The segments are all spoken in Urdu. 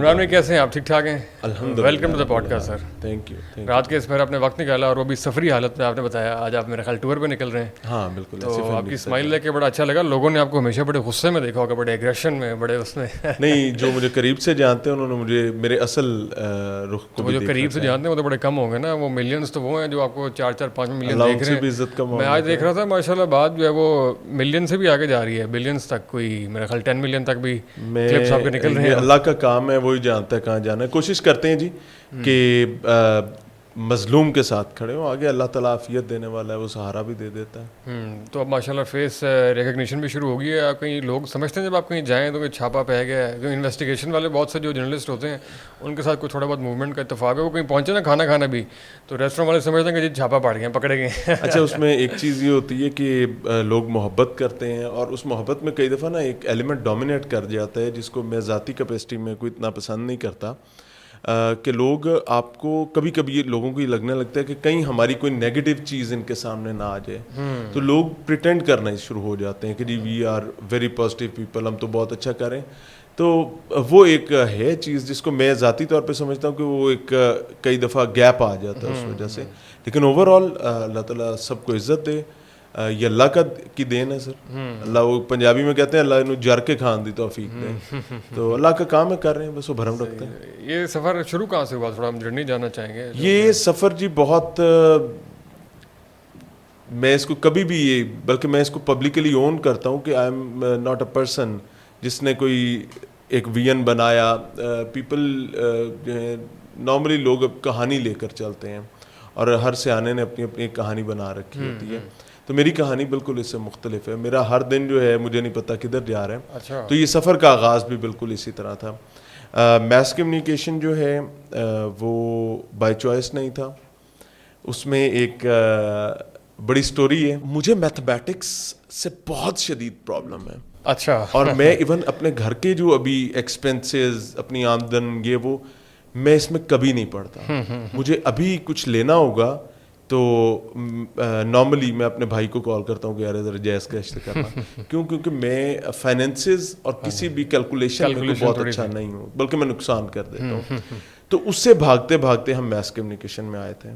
عمران بھائی کیسے ہیں آپ؟ ٹھیک ٹھاک ہیں؟ الحمدللہ. Welcome to the podcast sir. Thank you. رات کے اس پر آپ نے وقت نکالا اور وہ بھی سفری حالت میں آپ نے بتایا آج آپ میرے خیال ٹور پہ نکل رہے ہیں. ہاں بالکل. تو آپ کی اسمائل لے کے بڑا اچھا لگا. لوگوں نے آپ کو ہمیشہ بڑے غصے میں دیکھا ہوگا, بڑے ایگریشن میں, بڑے اس میں. نہیں, جو مجھے قریب سے جانتے ہیں انہوں نے مجھے میرے اصل رخ کو وہ جو قریب سے جانتے ہیں وہ تو بڑے کم ہوں گے نا. وہ ملینس تو وہ ہیں جو آپ کو 4-5 ملین دیکھ رہے ہیں. میں آج دیکھ رہا تھا ماشاء اللہ بات جو ہے وہ ملین سے بھی آگے جا رہی ہے, بلینس تک. کوئی میرے خیال 10 ملین تک بھی کلپس آپ کے نکل رہے ہیں. اللہ کا کام ہے, وہی جانتا ہے کہاں جانا ہے. کوشش کرتے ہیں جی کہ مظلوم کے ساتھ کھڑے ہوں. آگے اللہ تعالیٰ عافیت دینے والا ہے, وہ سہارا بھی دے دیتا ہے. تو اب ماشاء اللہ فیس ریکگنیشن بھی شروع ہو گئی ہے. آپ کہیں لوگ سمجھتے ہیں جب آپ کہیں جائیں تو کوئی چھاپا پہ گیا ہے. جو انویسٹیگیشن والے بہت سے جو جرنلسٹ ہوتے ہیں ان کے ساتھ کوئی تھوڑا بہت موومنٹ کا اتفاق ہے. وہ کہیں پہنچے نا کھانا کھانا بھی تو ریسٹورینٹ والے سمجھتے ہیں کہ جی چھاپا پڑ گئے, پکڑے گئے. اچھا, اس میں ایک چیز یہ ہوتی ہے کہ لوگ محبت کرتے ہیں اور اس محبت میں کئی دفعہ نا ایک ایلیمنٹ ڈومینیٹ کر جاتا ہے جس کو میں ذاتی کیپیسٹی میں کوئی اتنا پسند نہیں کرتا, کہ لوگ آپ کو کبھی کبھی لوگوں کو یہ لگنے لگتا ہے کہ کہیں ہماری کوئی نیگیٹو چیز ان کے سامنے نہ آ جائے. تو لوگ پریٹینڈ کرنا شروع ہو جاتے ہیں کہ جی we are very positive people, ہم تو بہت اچھا کریں. تو وہ ایک ہے چیز جس کو میں ذاتی طور پہ سمجھتا ہوں کہ وہ ایک کئی دفعہ گیپ آ جاتا ہے اس وجہ سے. لیکن اوور آل اللہ تعالیٰ سب کو عزت دے. یہ اللہ کی دین ہے سر. اللہ, وہ پنجابی میں کہتے ہیں اللہ انہوں جر کے کھان دی توفیق دے. تو اللہ کا کام ہے, کر رہے ہیں, بس وہ بھرم رکھتے ہیں. یہ سفر شروع کہاں سے ہوا؟ تھوڑا ہم جرنی جاننا چاہیں گے. یہ سفر جی بہت, میں اس کو کبھی بھی یہ, بلکہ میں اس کو پبلکلی اون کرتا ہوں کہ آئی ایم ناٹ اے پرسن جس نے کوئی ایک ویژن بنایا. پیپل جو ہے نارملی لوگ اب کہانی لے کر چلتے ہیں اور ہر سیانے نے اپنی اپنی کہانی بنا رکھی ہوتی ہے. تو میری کہانی بالکل اس سے مختلف ہے. میرا ہر دن جو ہے مجھے نہیں پتا کدھر جا رہا ہے. اچھا. تو یہ سفر کا آغاز بھی بالکل اسی طرح تھا. میس کمیونیکیشن جو ہے وہ بائی چوائس نہیں تھا. اس میں ایک بڑی سٹوری ہے. مجھے میتھمیٹکس سے بہت شدید پرابلم ہے. اچھا. اور میں ایون اپنے گھر کے جو ابھی ایکسپینسز, اپنی آمدن, یہ وہ میں اس میں کبھی نہیں پڑتا. مجھے ابھی کچھ لینا ہوگا تو نارملی میں اپنے بھائی کو کال کرتا ہوں کہ یار ذرا جائز کیش کرنا. کیونکہ میں فائنینسز اور کسی بھی کیلکولیشن میں بہت اچھا نہیں ہوں, بلکہ میں نقصان کر دیتا ہوں. تو اس سے بھاگتے بھاگتے ہم میس کمیونیکیشن میں آئے تھے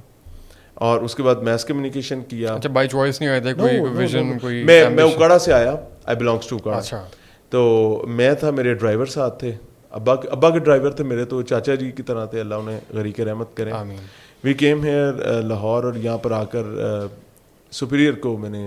اور اس کے بعد میس کمیونیکیشن کیا. اچھا, بائی چوائس نہیں آئے تھے, کوئی ویژن, کوئی. میں اکاڑا سے آیا. آئی بلانگس ٹو اکاڑا. اچھا. تو میں تھا, میرے ڈرائیور ساتھ تھے, ابا کے ڈرائیور تھے میرے, تو چاچا جی کی طرح تھے, اللہ انہیں غریق رحمت کرے. آمین. وی کیم ہیئر لاہور, اور یہاں پر آ کر سپیریئر کو میں نے,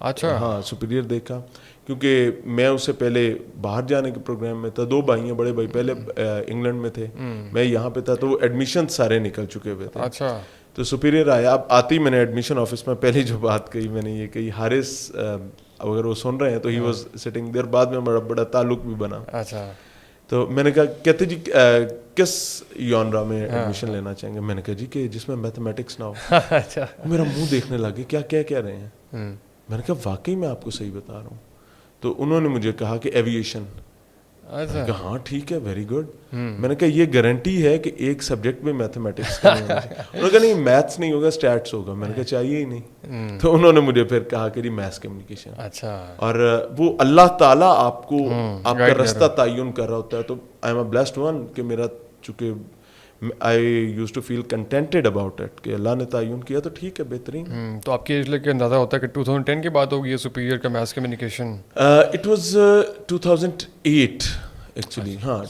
اچھا, ہاں سپیریئر دیکھا. کیونکہ میں اس سے پہلے باہر جانے کے پروگرام میں تھا. 2 بھائی ہیں, بڑے بھائی پہلے انگلینڈ میں تھے, میں یہاں پہ تھا, تو وہ ایڈمیشن سارے نکل چکے ہوئے تھے. اچھا. تو سپیریئر آیا. اب آتے ہی میں نے ایڈمیشن آفس میں پہلی جو بات کہی میں نے یہ کہی, حارث اگر وہ سن رہے ہیں تو ہی واز سٹنگ دیر. بعد میں بڑا بڑا تعلق بھی بنا. اچھا. تو میں نے کہا, کہتے جی کس یونرا میں ایڈمیشن لینا چاہیں گے؟ میں نے کہا جی کہ جس میں میتھمیٹکس نہ ہو. اچھا. میرا منہ دیکھنے لگے, کیا کہہ رہے ہیں؟ میں نے کہا واقعی میں آپ کو صحیح بتا رہا ہوں. تو انہوں نے مجھے کہا کہ ایویشن. کہا ہاں ٹھیک ہے, ویری گڈ. میں نے کہا یہ گارنٹی ہے کہ ایک سبجیکٹ میں میتھمیٹکس کا نہیں ہونا چاہیے؟ انہوں نے کہا نہیں, میتھس نہیں ہوگا, اسٹیٹس ہوگا. میں نے کہا چاہیے ہی نہیں. تو انہوں نے مجھے پھر کہا کہ میتھس کمیونیکیشن. اچھا. اور وہ اللہ تعالیٰ آپ کو آپ کا رستہ تعین کر رہا ہوتا ہے. تو I am a blessed one کہ میرا, چونکہ I use to feel contented about it کہ اللہ نے تعین کیا تو ٹھیک ہے, بہترین. تو آپ کی ایج لے کے اندازہ ہوتا ہے کہ 2010 کی بات ہوگی یہ سپیریئر کا mass communication? It was 2008 actually. ہاں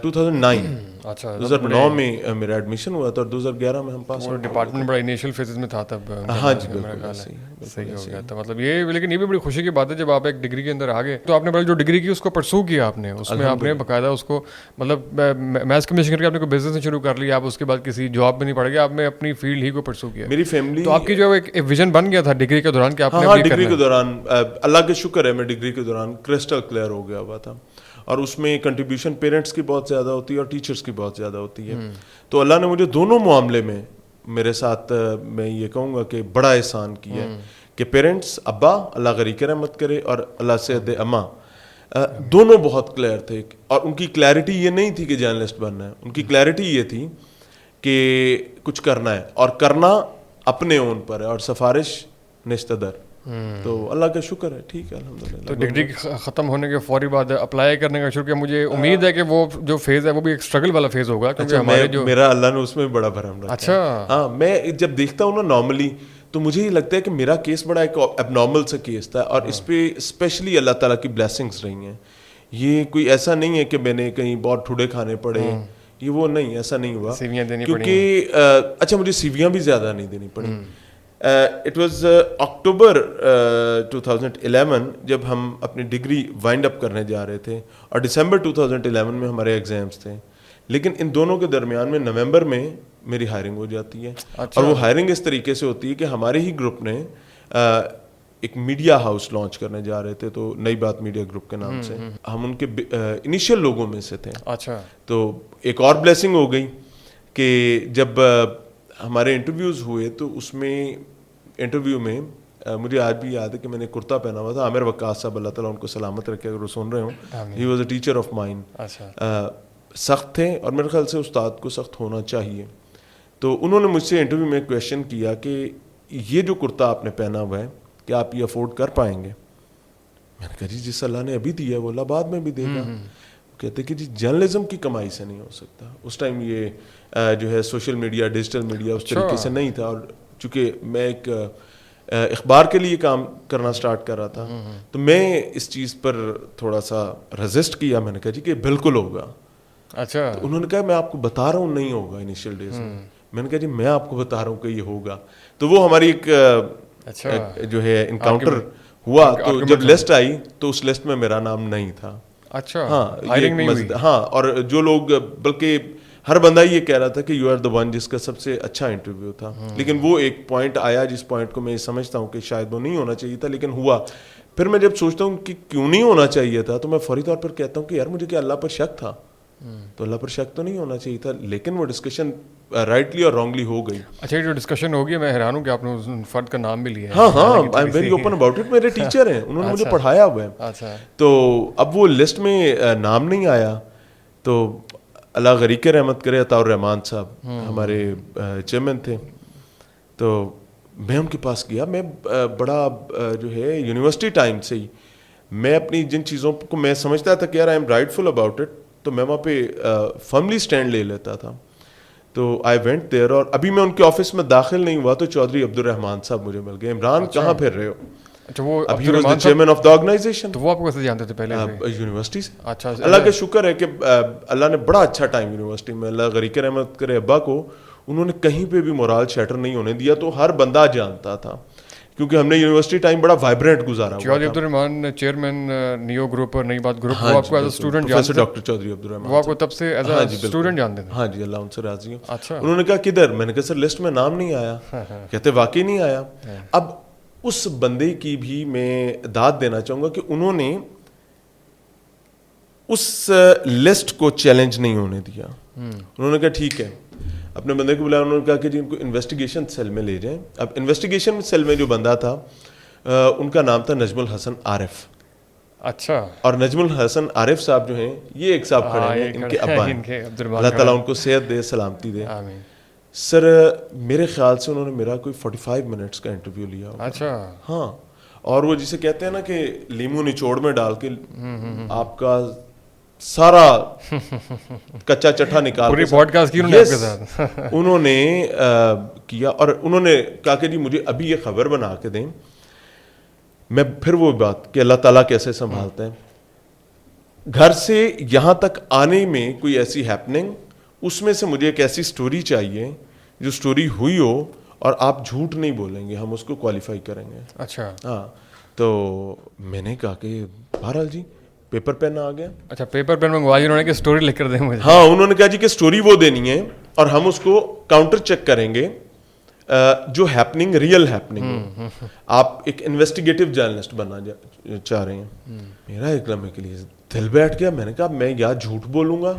2009. اچھا. 2009 میں میرا ایڈمیشن ہوا تھا اور 2011 میں ہم پاس ہوئے. ڈپارٹمنٹ بڑا انیشیل فیزز میں تھا تب. ہاں جی بالکل صحیح ہو گیا تھا. مطلب یہ, لیکن یہ بھی بڑی خوشی کی بات ہے جب آپ ایک ڈگری کے اندر آ گئے تو آپ نے جو ڈگری کی اس کو پرسو کیا آپ نے, اس میں آپ نے باقاعدہ اس کو, مطلب میتھس کمیونیکیشن کر کے آپ نے کوئی بزنس شروع کر لیا, آپ اس کے بعد کسی جاب میں نہیں پڑ گیا, آپ نے اپنی فیلڈ ہی کو پرسو کیا. میری فیملی, تو آپ کی جو ایک ویژن بن گیا تھا ڈگری کے دوران کہ آپ نے. ہاں ڈگری کے دوران اللہ کا شکر ہے, میں ڈگری کے دوران کرسٹل کلیئر ہو گیا ہوا تھا. اور اس میں کنٹریبیوشن پیرنٹس کی بہت زیادہ ہوتی ہے اور ٹیچرس کی بہت زیادہ ہوتی ہے. تو اللہ نے مجھے دونوں معاملے میں میرے ساتھ, میں یہ کہوں گا کہ بڑا احسان کیا ہے کہ پیرنٹس, ابا اللہ غریق رحمت کرے, اور اللہ سے اماں, دونوں بہت کلیئر تھے. اور ان کی کلیئرٹی یہ نہیں تھی کہ جرنلسٹ بننا ہے, ان کی کلیئرٹی یہ تھی کہ کچھ کرنا ہے اور کرنا اپنے اون پر ہے, اور سفارش نشتہ در. تو اللہ کا شکر ہے, ٹھیک ہے الحمدللہ. تو ڈگری ختم ہونے کے فوری بعد اپلائی کرنے کا شروع کیا. مجھے امید ہے کہ وہ جو فیز ہے وہ بھی ایک اسٹرگل والا فیز ہوگا, کیونکہ ہمارے جو میرا اللہ نے اس میں بڑا بھرم رکھا. اچھا ہاں, میں جب دیکھتا ہوں نا نارملی, تو مجھے یہ لگتا ہے کہ میرا کیس بڑا ایک اب نارمل سا کیس تھا, اور اس پہ اسپیشلی اللہ تعالیٰ کی بلیسنگس رہی ہیں. یہ کوئی ایسا نہیں ہے کہ میں نے کہیں بہت ٹھوڑے کھانے پڑے, یہ وہ نہیں, ایسا نہیں ہوا. سیویاں دینی کیونکہ اچھا مجھے سیویاں بھی زیادہ نہیں دینی پڑی. اٹ واز اکتوبر 2011 جب ہم اپنی ڈگری وائنڈ اپ کرنے جا رہے تھے, اور دسمبر 2011 میں ہمارے ایگزامس تھے. لیکن ان دونوں کے درمیان میں نومبر میں میری ہائرنگ ہو جاتی ہے. اور وہ ہائرنگ اس طریقے سے ہوتی ہے کہ ہمارے ہی گروپ نے ایک میڈیا ہاؤس لانچ کرنے جا رہے تھے, تو نئی بات میڈیا گروپ کے نام سے, ہم ان کے انیشیل لوگوں میں سے تھے. اچھا, تو ایک اور بلیسنگ ہو گئی کہ جب ہمارے انٹرویوز ہوئے, تو اس میں انٹرویو میں مجھے آج بھی یاد ہے کہ میں نے کرتا پہنا ہوا تھا. عامر وقاص صاحب, اللہ تعالیٰ ان کو سلامت رکھے اگر وہ سن رہے ہوں, he was a teacher of mine. سخت تھے, اور میرے خیال سے استاد کو سخت ہونا چاہیے. تو انہوں نے مجھ سے انٹرویو میں کویشچن کیا کہ یہ جو کرتا آپ نے پہنا ہوا ہے, کیا آپ یہ افورڈ کر پائیں گے؟ میں نے کہا جی جس اللہ نے ابھی دیا ہے وہ اللہ بعد میں بھی دے گا. کہتے کہ جی جرنلزم کی کمائی سے نہیں ہو سکتا. اس ٹائم یہ جو ہے سوشل میڈیا, ڈیجیٹل میڈیا اس طریقے سے نہیں تھا, اور چونکہ میں ایک اخبار کے لیے کام کرنا سٹارٹ کر رہا تھا, تو میں اس چیز پر تھوڑا سا رزسٹ کیا. میں نے کہا جی کہ بالکل ہوگا. اچھا, انہوں نے کہا میں آپ کو بتا رہا ہوں نہیں ہوگا انیشیل ڈیز میں. میں نے کہا جی میں آپ کو بتا رہا ہوں کہ یہ ہوگا. تو وہ ہماری ایک جو ہے انکاؤنٹر ہوا. تو جب لسٹ آئی تو اس لسٹ میں میرا نام نہیں تھا. اچھا, ہاں, اور جو لوگ, بلکہ ہر بندہ یہ کہہ رہا تھا کہ یو آر دا ون, جس کا سب سے اچھا انٹرویو تھا. لیکن وہ ایک پوائنٹ آیا جس پوائنٹ کو میں سمجھتا ہوں کہ شاید وہ نہیں ہونا چاہیے تھا, لیکن ہوا. پھر میں جب سوچتا ہوں کہ کیوں نہیں ہونا چاہیے تھا, تو میں فوری طور پر کہتا ہوں کہ یار مجھے کیا اللہ پر شک تھا؟ تو اللہ پر شک تو نہیں ہونا چاہیے تھا, لیکن وہ ڈسکشن رائٹلی اور رانگلی ہو گئی. اچھا, جو ڈسکشن ہوگی, میں حیران ہوں کہ آپ نے اس فرد کا نام بھی لیا ہے. ہاں, I am very open about it. میرے ٹیچر ہیں, انہوں نے مجھے پڑھایا ہوا ہے. اچھا, تو اب وہ لسٹ میں نام نہیں آیا, تو اللہ غریق رحمت کرے, عطاء الرحمان صاحب ہمارے چیئرمین تھے. تو میں ان کے پاس گیا. میں بڑا جو ہے یونیورسٹی ٹائم سے ہی میں اپنی جن چیزوں کو میں سمجھتا تھا کہ یار I am rightful about it, تو میں وہاں پہ فرملی اسٹینڈ لے لیتا تھا. تو آئی وینٹ دیئر, اور ابھی میں ان کے آفس میں داخل نہیں ہوا تو چودھری عبد الرحمان صاحب مجھے مل گئے. عمران کہاں پھر رہے ہو؟ اچھا, وہ ابھی was the chairman of the organization. تو وہ آپ کو کیسے جانتے تھے پہلے یونیورسٹی سے؟ اچھا, اللہ کا شکر ہے کہ اللہ نے بڑا اچھا ٹائم یونیورسٹی میں, اللہ غریق رحمت کرے ابا کو, انہوں نے کہیں پہ بھی مورال شیٹر نہیں ہونے دیا. تو ہر بندہ جانتا تھا, کیونکہ ہم نے یونیورسٹی ٹائم بڑا وائبرنٹ گزارا. چودھری عبد الرحمان چیئرمین نیو گروپ اور نئی بات گروپ, وہ آپ کو ایز اے اسٹوڈنٹ جانتے تھے؟ ڈاکٹر چودھری عبد الرحمان وہ آپ کو تب سے ایز اے اسٹوڈنٹ جانتے تھے؟ ہاں جی, اللہ ان سے راضی ہوں. اچھا, انہوں نے کہا کدھر؟ میں نے کہا سر لسٹ میں نام نہیں آیا. کہتے واقعی نہیں آیا. اب اس بندے کی بھی میں داد دینا چاہوں گا کہ انہوں نے اس لسٹ کو چیلنج نہیں ہونے دیا. انہوں نے کہا ٹھیک ہے, اپنے بندے کو بلایا. انہوں نے کہا کہ جی ان کو انویسٹیگیشن سیل میں لے جائیں. اب انویسٹیگیشن سیل میں جو بندہ تھا ان کا نام تھا نجم الحسن عارف. اچھا, اور نجم الحسن عارف صاحب جو ہیں, یہ ایک صاحب کھڑے ہیں, ان کے ابا ہیں, اللہ تعالیٰ ان کو صحت دے, سلامتی دے. سر میرے خیال سے انہوں نے میرا کوئی 45 منٹس کا انٹرویو لیا. اچھا, ہاں, اور وہ جسے کہتے ہیں نا کہ لیمو نچوڑ میں ڈال کے آپ کا سارا کچا چٹھا نکال پوری پوڈ کاسٹ کی انہوں نے کیا. اور انہوں نے کہا کہ جی مجھے ابھی یہ خبر بنا کے دیں. میں پھر وہ بات کہ اللہ تعالیٰ کیسے سنبھالتے ہیں, گھر سے یہاں تک آنے میں کوئی ایسی ہیپننگ, اس میں سے مجھے ایک ایسی سٹوری چاہیے جو سٹوری ہوئی ہو اور آپ جھوٹ نہیں بولیں گے, ہم اس کو کوالیفائی کریں گے. اچھا, ہاں. تو میں نے کہا کہ بہرحال جی پیپر پین آ گیا. اچھا, پیپر پین منگوائی انہوں نے کہ سٹوری لکھ کر دیں مجھے؟ ہاں, انہوں نے کہا جی کہ سٹوری وہ دینی ہے اور ہم اس کو کاؤنٹر چیک کریں گے جو ہیپننگ ریئل ہیپننگ. آپ ایک انویسٹیگیٹو جرنلسٹ بننا چاہ رہے ہیں. میرا ایک لمحے کے لیے دل بیٹھ گیا. میں نے کہا میں یا جھوٹ بولوں گا,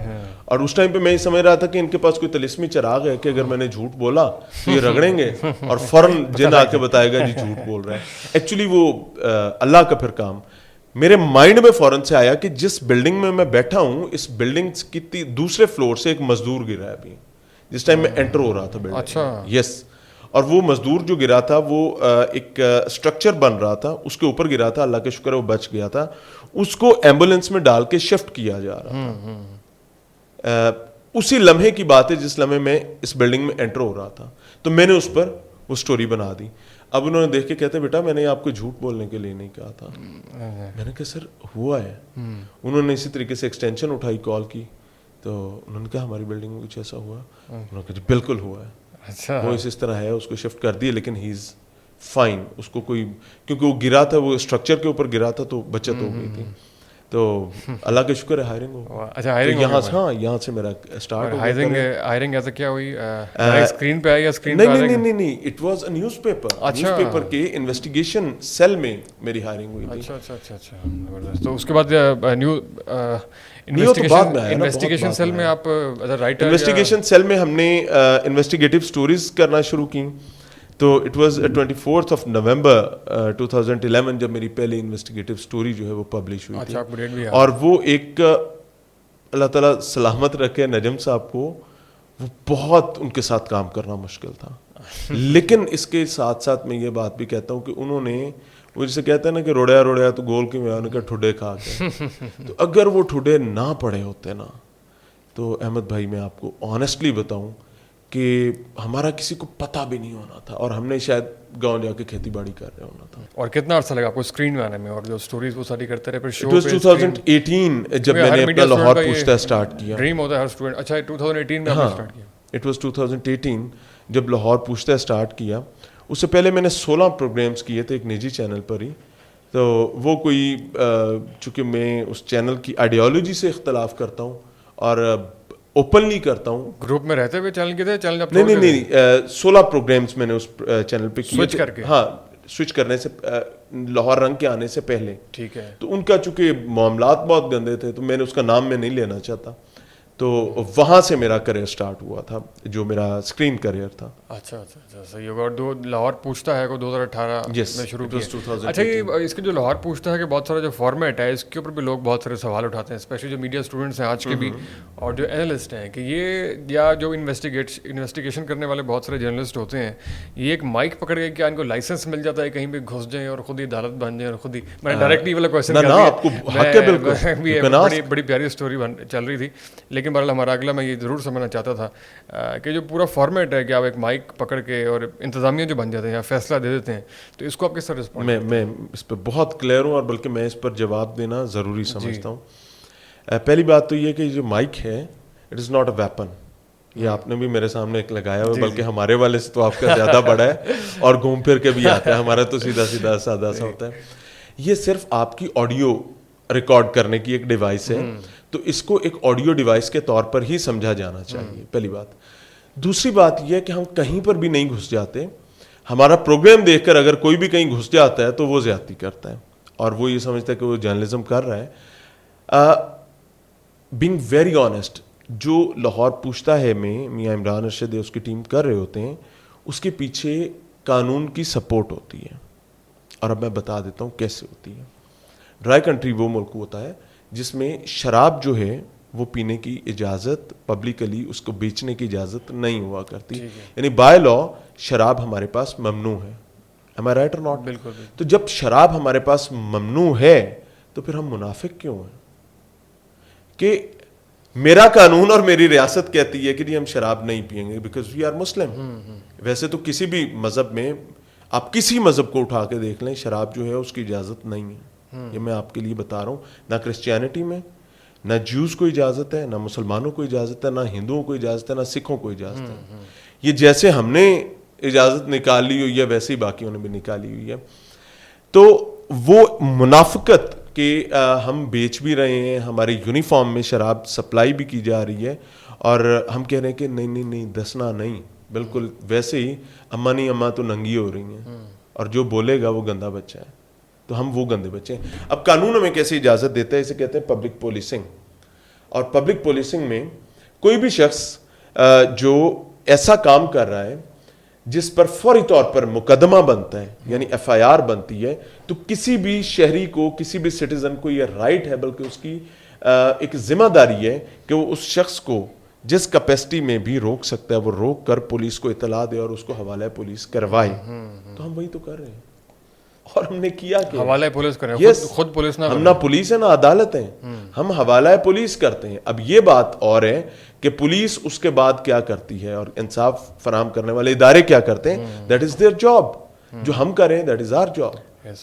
اور اس ٹائم پہ میں یہ سمجھ رہا تھا کہ ان کے پاس کوئی طلسمی چراغ ہے کہ اگر میں نے جھوٹ بولا تو یہ رگڑیں گے اور فوراً جن آ کے بتائے گا جی جھوٹ بول رہا ہے. ایکچولی وہ اللہ کا پھر کام میرے مائنڈ میں فوراً سے آیا کہ جس بلڈنگ میں میں بیٹھا ہوں, اس بلڈنگ کی دوسرے فلور سے ایک مزدور گرا ہے ابھی جس ٹائم میں انٹر ہو رہا تھا بلڈنگ. اچھا, یس. اور وہ مزدور جو گرا تھا وہ ایک اسٹرکچر بن رہا تھا, اس کے اوپر گرا تھا, اللہ کا شکر ہے وہ بچ گیا تھا, اس کو ایمبولینس میں ڈال کے شفٹ کیا جا رہا تھا. اسی لمحے کی بات ہے جس لمحے میں اس بلڈنگ میں انٹر ہو رہا تھا, تو میں نے اس پر وہ سٹوری بنا دی. اب انہوں نے دیکھ کے کہتے بیٹا میں نے آپ کو جھوٹ بولنے کے لیے نہیں کہا تھا. میں نے کہا سر ہوا ہے. انہوں نے اسی طریقے سے ایکسٹینشن اٹھائی, کال کی, تو انہوں نے کہا ہماری بلڈنگ میں کچھ ایسا ہوا. انہوں نے کہا جی بالکل ہوا ہے. اچھا, وہ اس طرح ہے, اس کو شفٹ کر دیے, لیکن ہی از فائن. اس کو کوئی, کیونکہ وہ گرا تھا, وہ اسٹرکچر کے اوپر گرا تھا, تو بچت ہو گئی تھی. تو اللہ کا شکر ہے ہائرنگ ہو. اچھا ہائرنگ یہاں سے, ہاں یہاں سے میرا اسٹارٹ. ہائرنگ ایسا کیا ہوئی, اسکرین پہ آئی یا اسکرین پہ؟ نہیں, it was a news paper. News paper کے انویسٹیگیشن سیل میں میری ہائرنگ ہوئی تھی. اچھا, زبردست. تو اس کے بعد انویسٹیگیشن سیل میں آپ رائٹر, انویسٹیگیشن سیل میں ہم نے انویسٹیگیٹو سٹوریز کرنا شروع کی. تو اٹ واز 24 نومبر 2011 جب میری پہلی انویسٹیگیٹو سٹوری جو ہے وہ پبلش ہوئی تھی. اور وہ ایک اللہ تعالیٰ سلامت رکھے نجم صاحب کو, وہ بہت ان کے ساتھ کام کرنا مشکل تھا. لیکن اس کے ساتھ ساتھ میں یہ بات بھی کہتا ہوں کہ انہوں نے, وہ جسے کہتے ہیں نا کہ روڑیا تو گول کے میں, ان کا ٹھڈے کھا کے, تو اگر وہ ٹھڈے نہ پڑے ہوتے نا, تو احمد بھائی میں آپ کو آنیسٹلی بتاؤں کہ ہمارا کسی کو پتہ بھی نہیں ہونا تھا, اور ہم نے شاید گاؤں جا کے کھیتی باڑی کر رہے ہونا تھا. اور کتنا عرصہ لگا آپ کو اسکرین میں آنے میں, اور جو سٹوریز وہ ساری کرتے رہے پھر شو پہ؟ 2018 جب میں نے اپنا لاہور پوچھتا اسٹارٹ کیا. ڈریم ہوتا ہے ہر اسٹوڈنٹ. اچھا 2018 میں آپ نے اسٹارٹ کیا؟ اٹ واز 2018 جب لاہور پوچھتا اسٹارٹ کیا. اس سے پہلے میں نے 16 پروگرامز کیے تھے ایک نجی چینل پر ہی. تو وہ کوئی, چونکہ میں اس چینل کی آئیڈیالوجی سے اختلاف کرتا ہوں اور اوپنلی کرتا ہوں. گروپ میں رہتے ہوئے چینل کے تھے؟ چینل نہیں, 16 پروگرامز میں نے اس چینل پہ کیے سوئچ کر کے. ہاں, سوئچ کرنے سے, لاہور رنگ کے آنے سے پہلے. ٹھیک ہے. تو ان کا چونکہ معاملات بہت گندے تھے, تو میں نے اس کا نام میں نہیں لینا چاہتا. تو وہاں سے میرا کریئر سٹارٹ ہوا تھا, جو میرا اسکرین کریئر تھا. اچھا صحیح ہوگا. اور لاہور پوچھتا ہے کو 2018 میں شروع کیا. اچھا, یہ اس کے جو لاہور پوچھتا ہے کہ بہت سارا جو فارمیٹ ہے, اس کے اوپر بھی لوگ بہت سارے سوال اٹھاتے ہیں, اسپیشلی جو میڈیا اسٹوڈنٹس ہیں آج کے بھی, اور جو اینالسٹ ہیں, کہ یہ یا جو انویسٹیگیشن کرنے والے بہت سارے جرنلسٹ ہوتے ہیں, یہ ایک مائک پکڑ کے کیا ان کو لائسنس مل جاتا ہے کہیں بھی گھس جائیں اور خود ہی عدالت بن جائیں, اور خود ہی, میں نے ڈائریکٹلی والا کوشچن, بڑی پیاری اسٹوری چل رہی تھی. لیکن بہرحال ہمارا اگلا میں یہ ضرور سمجھنا چاہتا تھا کہ جو پورا فارمیٹ ہے کہ آپ ایک مائک پکڑ کے اور انتظامیہ جو بن جاتے ہیں یا فیصلہ دے دیتے ہیں, تو اس کو آپ کس طرح رسپونڈ؟ میں اس پہ بہت کلیئر ہوں, اور بلکہ میں اس پر جواب دینا ضروری سمجھتا ہوں. پہلی بات تو یہ کہ جو مائک ہے, it is not a weapon. یہ آپ نے بھی میرے سامنے ایک لگایا ہوا, بلکہ ہمارے والے سے تو آپ کا زیادہ بڑا ہے اور گھوم پھر کے بھی آتا ہے. ہمارا تو سیدھا سادہ سا ہوتا ہے. یہ صرف آپ کی آڈیو ریکارڈ کرنے کی ایک ڈیوائس ہے, تو اس کو ایک آڈیو ڈیوائس کے طور پر ہی سمجھا جانا چاہیے, پہلی بات. دوسری بات یہ ہے کہ ہم کہیں پر بھی نہیں گھس جاتے. ہمارا پروگرام دیکھ کر اگر کوئی بھی کہیں گھس جاتا ہے تو وہ زیادتی کرتا ہے, اور وہ یہ سمجھتا ہے کہ وہ جرنلزم کر رہا ہے. بینگ ویری آنیسٹ, جو لاہور پوچھتا ہے میں میاں عمران ارشد اس کی ٹیم کر رہے ہوتے ہیں, اس کے پیچھے قانون کی سپورٹ ہوتی ہے, اور اب میں بتا دیتا ہوں کیسے ہوتی ہے. ڈرائی کنٹری وہ ملک ہوتا ہے جس میں شراب جو ہے وہ پینے کی اجازت, پبلکلی اس کو بیچنے کی اجازت نہیں ہوا کرتی. یعنی بائی لا شراب ہمارے پاس ممنوع ہے. Am I right or not? بالکل. تو جب شراب ہمارے پاس ممنوع ہے تو پھر ہم منافق کیوں ہیں کہ میرا قانون اور میری ریاست کہتی ہے کہ جی ہم شراب نہیں پئیں گے بیکاز وی آر مسلم. ویسے تو کسی بھی مذہب میں, آپ کسی مذہب کو اٹھا کے دیکھ لیں, شراب جو ہے اس کی اجازت نہیں ہے. یہ میں آپ کے لیے بتا رہا ہوں. نہ کرسچینٹی میں, نہ جیوز کو اجازت ہے, نہ مسلمانوں کو اجازت ہے, نہ ہندوؤں کو اجازت ہے, نہ سکھوں کو اجازت ہے. یہ جیسے ہم نے اجازت نکالی ہوئی ہے ویسے ہی باقیوں نے بھی نکالی ہوئی ہے. تو وہ منافقت کہ ہم بیچ بھی رہے ہیں, ہمارے یونیفارم میں شراب سپلائی بھی کی جا رہی ہے, اور ہم کہہ رہے ہیں کہ نہیں دسنا نہیں, بالکل ویسے ہی اماں نہیں اماں تو ننگی ہو رہی ہیں, اور جو بولے گا وہ گندا بچہ ہے, تو ہم وہ گندے بچے ہیں. اب قانون ہمیں کیسے اجازت دیتا ہے, اسے کہتے ہیں پبلک پولیسنگ. اور پبلک پولیسنگ میں کوئی بھی شخص جو ایسا کام کر رہا ہے جس پر فوری طور پر مقدمہ بنتا ہے, یعنی ایف آئی آر بنتی ہے, تو کسی بھی شہری کو, کسی بھی سٹیزن کو یہ رائٹ ہے, بلکہ اس کی ایک ذمہ داری ہے کہ وہ اس شخص کو جس کیپیسٹی میں بھی روک سکتا ہے وہ روک کر پولیس کو اطلاع دے اور اس کو حوالہ پولیس کروائے. تو ہم وہی تو کر رہے ہیں اور ہم نے کیا کہ حوالہ پولیس کریں, خود پولیس نہ, ہم نہ پولیس ہے نہ عدالت ہیں, ہم حوالہ پولیس کرتے ہیں. اب یہ بات اور ہے کہ پولیس اس کے بعد کیا کرتی ہے اور انصاف فراہم کرنے والے ادارے کیا کرتے ہیں, دیٹ از دیئر جاب. جو ہم کریں دیٹ از آور جاب.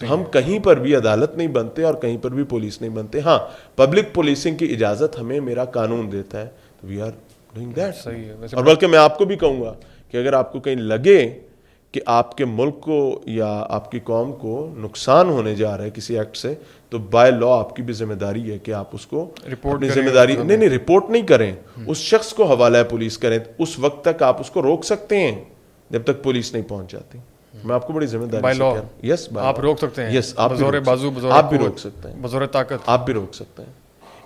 ہم کہیں پر بھی عدالت نہیں بنتے اور کہیں پر بھی پولیس نہیں بنتے. ہاں پبلک پولیسنگ کی اجازت ہمیں میرا قانون دیتا ہے, تو وی آر ڈوئنگ دیٹ. اور بلکہ میں آپ کو بھی کہوں گا کہ اگر آپ کو کہیں لگے کہ آپ کے ملک کو یا آپ کی قوم کو نقصان ہونے جا رہا ہے کسی ایکٹ سے, تو بائی لا آپ کی بھی ذمہ داری ہے کہ آپ اس کو اپنی ذمہ داری نہیں رپورٹ نہیں کریں, اس شخص کو حوالہ پولیس کریں. اس وقت تک آپ اس کو روک سکتے ہیں جب تک پولیس نہیں پہنچ جاتی. میں آپ کو بڑی ذمہ داری سے کہہ رہا ہوں. یس آپ روک سکتے ہیں. یس بزور بازو, آپ بھی روک سکتے ہیں, بزور طاقت آپ بھی روک سکتے ہیں.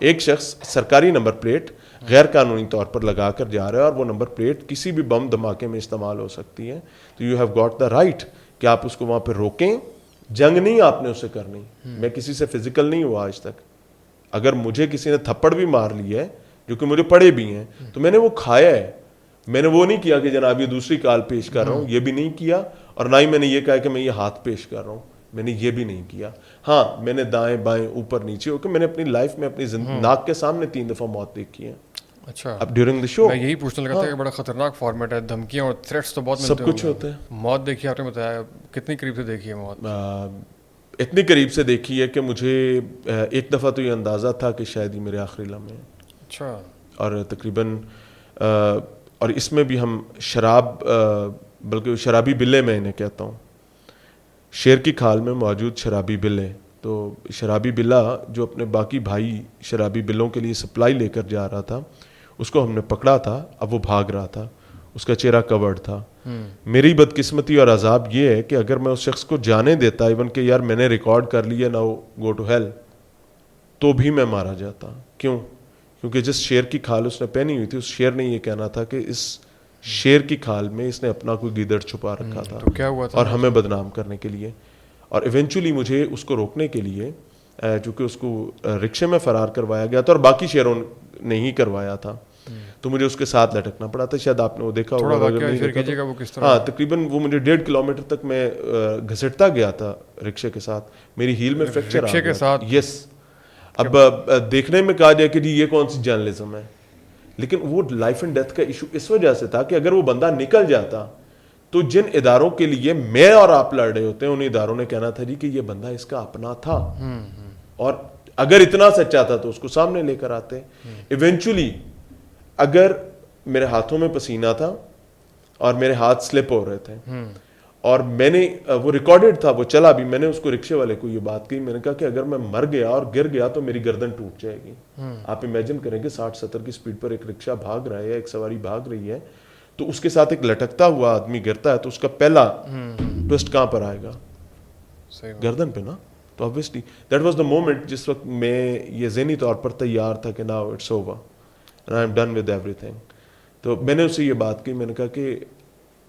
ایک شخص سرکاری نمبر پلیٹ غیر قانونی طور پر لگا کر جا رہا ہے اور وہ نمبر پلیٹ کسی بھی بم دھماکے میں استعمال ہو سکتی ہے, تو you have got the right کہ آپ اس کو وہاں پہ روکیں. جنگ نہیں آپ نے اسے کرنی. میں کسی سے فزیکل نہیں ہوا آج تک. اگر مجھے کسی نے تھپڑ بھی مار لیا ہے جو کہ مجھے پڑے بھی ہیں, تو میں نے وہ کھایا ہے. میں نے وہ نہیں کیا کہ جناب یہ دوسری کال پیش کر رہا ہوں, یہ بھی نہیں کیا. اور نہ ہی میں نے یہ کہا کہ میں یہ ہاتھ پیش کر رہا ہوں, میں نے یہ بھی نہیں کیا. ہاں میں نے دائیں بائیں اوپر نیچے ہو کے میں نے اپنی لائف میں اپنی ناک کے سامنے 3 دفعہ موت دیکھی ہے. اچھا, اب ڈیورنگ دی شو میں یہی پوچھنے لگا تھا کہ بڑا خطرناک فارمیٹ ہے, دھمکیاں اور تھریٹس تو بہت ملتے ہیں, سب کچھ ہوتا ہے. موت دیکھی آپ نے بتایا, کتنی قریب سے دیکھی ہے موت؟ اتنی قریب سے دیکھی ہے کہ مجھے ایک دفعہ تو یہ اندازہ تھا کہ شاید یہ میرے آخری لمحے ہیں. اچھا. اور تقریباً اور اس میں بھی ہم شراب, بلکہ شرابی بلے میں انہیں کہتا ہوں, شیر کی کھال میں موجود شرابی بلے. تو شرابی بلا جو اپنے باقی بھائی شرابی بلوں کے لیے سپلائی لے کر جا رہا تھا, اس کو ہم نے پکڑا تھا. اب وہ بھاگ رہا تھا, اس کا چہرہ کورڈ تھا. میری بدقسمتی اور عذاب یہ ہے کہ اگر میں اس شخص کو جانے دیتا, ایون کہ یار میں نے ریکارڈ کر لیا ناؤ گو ٹو ہیل, تو بھی میں مارا جاتا. کیوں؟ کیونکہ جس شیر کی کھال اس نے پہنی ہوئی تھی, اس شیر نے یہ کہنا تھا کہ اس شیر کی کھال میں اس نے اپنا کوئی گیدڑ چھپا رکھا تھا, تو کیا ہوا تھا؟ اور ہمیں بدنام کرنے کے لیے. اور ایونچولی مجھے اس کو روکنے کے لیے, چونکہ اس کو رکشے میں فرار کروایا گیا تھا اور باقی شیروں نے ہی کروایا تھا, تو مجھے اس کے ساتھ لٹکنا پڑا تھا. شاید آپ نے وہ دیکھا ہوگا. ہاں تقریباً وہ مجھے 1.5 کلومیٹر تک میں گھسٹتا گیا تھا رکشے کے ساتھ. میری ہیل میں فریکچر آ گیا. یس. اب دیکھنے میں کہا جائے کہ جی یہ کون سی جرنلزم ہے, لیکن وہ لائف اینڈ ڈیتھ کا ایشو اس وجہ سے تھا کہ اگر وہ بندہ نکل جاتا تو جن اداروں کے لیے میں اور آپ لڑ رہے ہوتے ہیں, ان اداروں نے کہنا تھا جی کہ یہ بندہ اس کا اپنا تھا, اور اگر اتنا سچا تھا تو اس کو سامنے لے کر آتے. ایونچولی اگر میرے ہاتھوں میں پسینہ تھا اور میرے ہاتھ سلپ ہو رہے تھے, اور میں نے وہ ریکارڈڈ تھا, وہ چلا بھی, میں نے اس کو رکشے والے کو یہ بات کہی, میں نے کہا کہ اگر میں مر گیا اور گر گیا تو میری گردن ٹوٹ جائے گی. آپ امیجن کریں کہ 60-70 کی سپیڈ پر ایک رکشہ بھاگ رہا ہے, ایک سواری بھاگ رہی ہے, تو اس کے ساتھ ایک لٹکتا ہوا آدمی گرتا ہے, تو اس کا پہلا ٹوسٹ کہاں پر آئے گا؟ گردن پہ نا. تو obviously that was the moment جس وقت میں یہ ذہنی طور پر تیار تھا کہ now it's over and I'm done with everything. تو میں نے اسے یہ بات کی, میں نے کہا کہ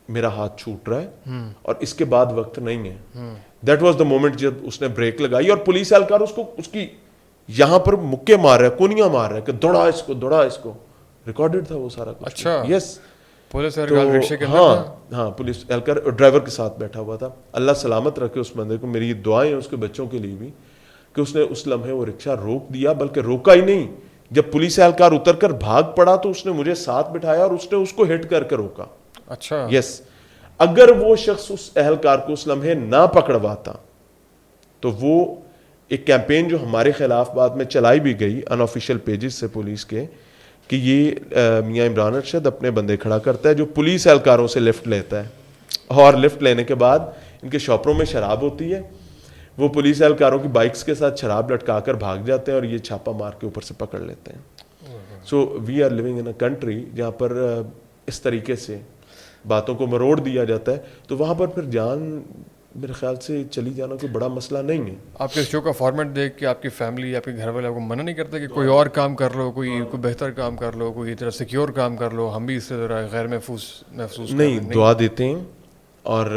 میرا ہاتھ چھوٹ رہا ہے اور اس کے بعد وقت نہیں ہے. دیٹ واز دا مومنٹ جب اس نے بریک لگائی اور پولیس اہلکار اس کی یہاں پر مکے مار رہا ہے, کونیاں مار رہا ہے کہ دوڑا اس کو. ریکارڈڈ تھا وہ سارا کچھ. اچھا. یس. پولیس اہلکار کے اندر ہاں پولیس اہلکار ڈرائیور کے ساتھ بیٹھا ہوا تھا. اللہ سلامت رکھے اس بندے کو, میری دعائیں ہیں اس کے بچوں کے لیے بھی, کہ اس نے اس لمحے وہ رکشہ روک دیا, بلکہ روکا ہی نہیں, جب پولیس اہلکار اتر کر بھاگ پڑا تو اس نے مجھے ساتھ بٹھایا اور اس نے اس کو ہٹ کر کے روکا. اچھا. یس. اگر وہ شخص اس اہلکار کو اس لمحے نہ پکڑواتا تو وہ ایک کیمپین جو ہمارے خلاف بعد میں چلائی بھی گئی ان آفیشیل پیجز سے پولیس کے, کہ یہ میاں عمران ارشد اپنے بندے کھڑا کرتا ہے جو پولیس اہلکاروں سے لفٹ لیتا ہے, اور لفٹ لینے کے بعد ان کے شاپروں میں شراب ہوتی ہے, وہ پولیس اہلکاروں کی بائکس کے ساتھ شراب لٹکا کر بھاگ جاتے ہیں اور یہ چھاپا مار کے اوپر سے پکڑ لیتے ہیں. So we are living in a country جہاں پر اس طریقے سے باتوں کو مروڑ دیا جاتا ہے, تو وہاں پر پھر جان میرے خیال سے چلی جانا کوئی بڑا مسئلہ نہیں ہے. آپ کے شو کا فارمیٹ دیکھ کے آپ کی فیملی, آپ کے گھر والے آپ کو منع نہیں کرتے کہ کوئی اور کام کر لو, کوئی بہتر کام کر لو, کوئی طرح سیکیور کام کر لو, ہم بھی اس سے ذرا غیر محفوظ نہیں, دعا دیتے ہیں اور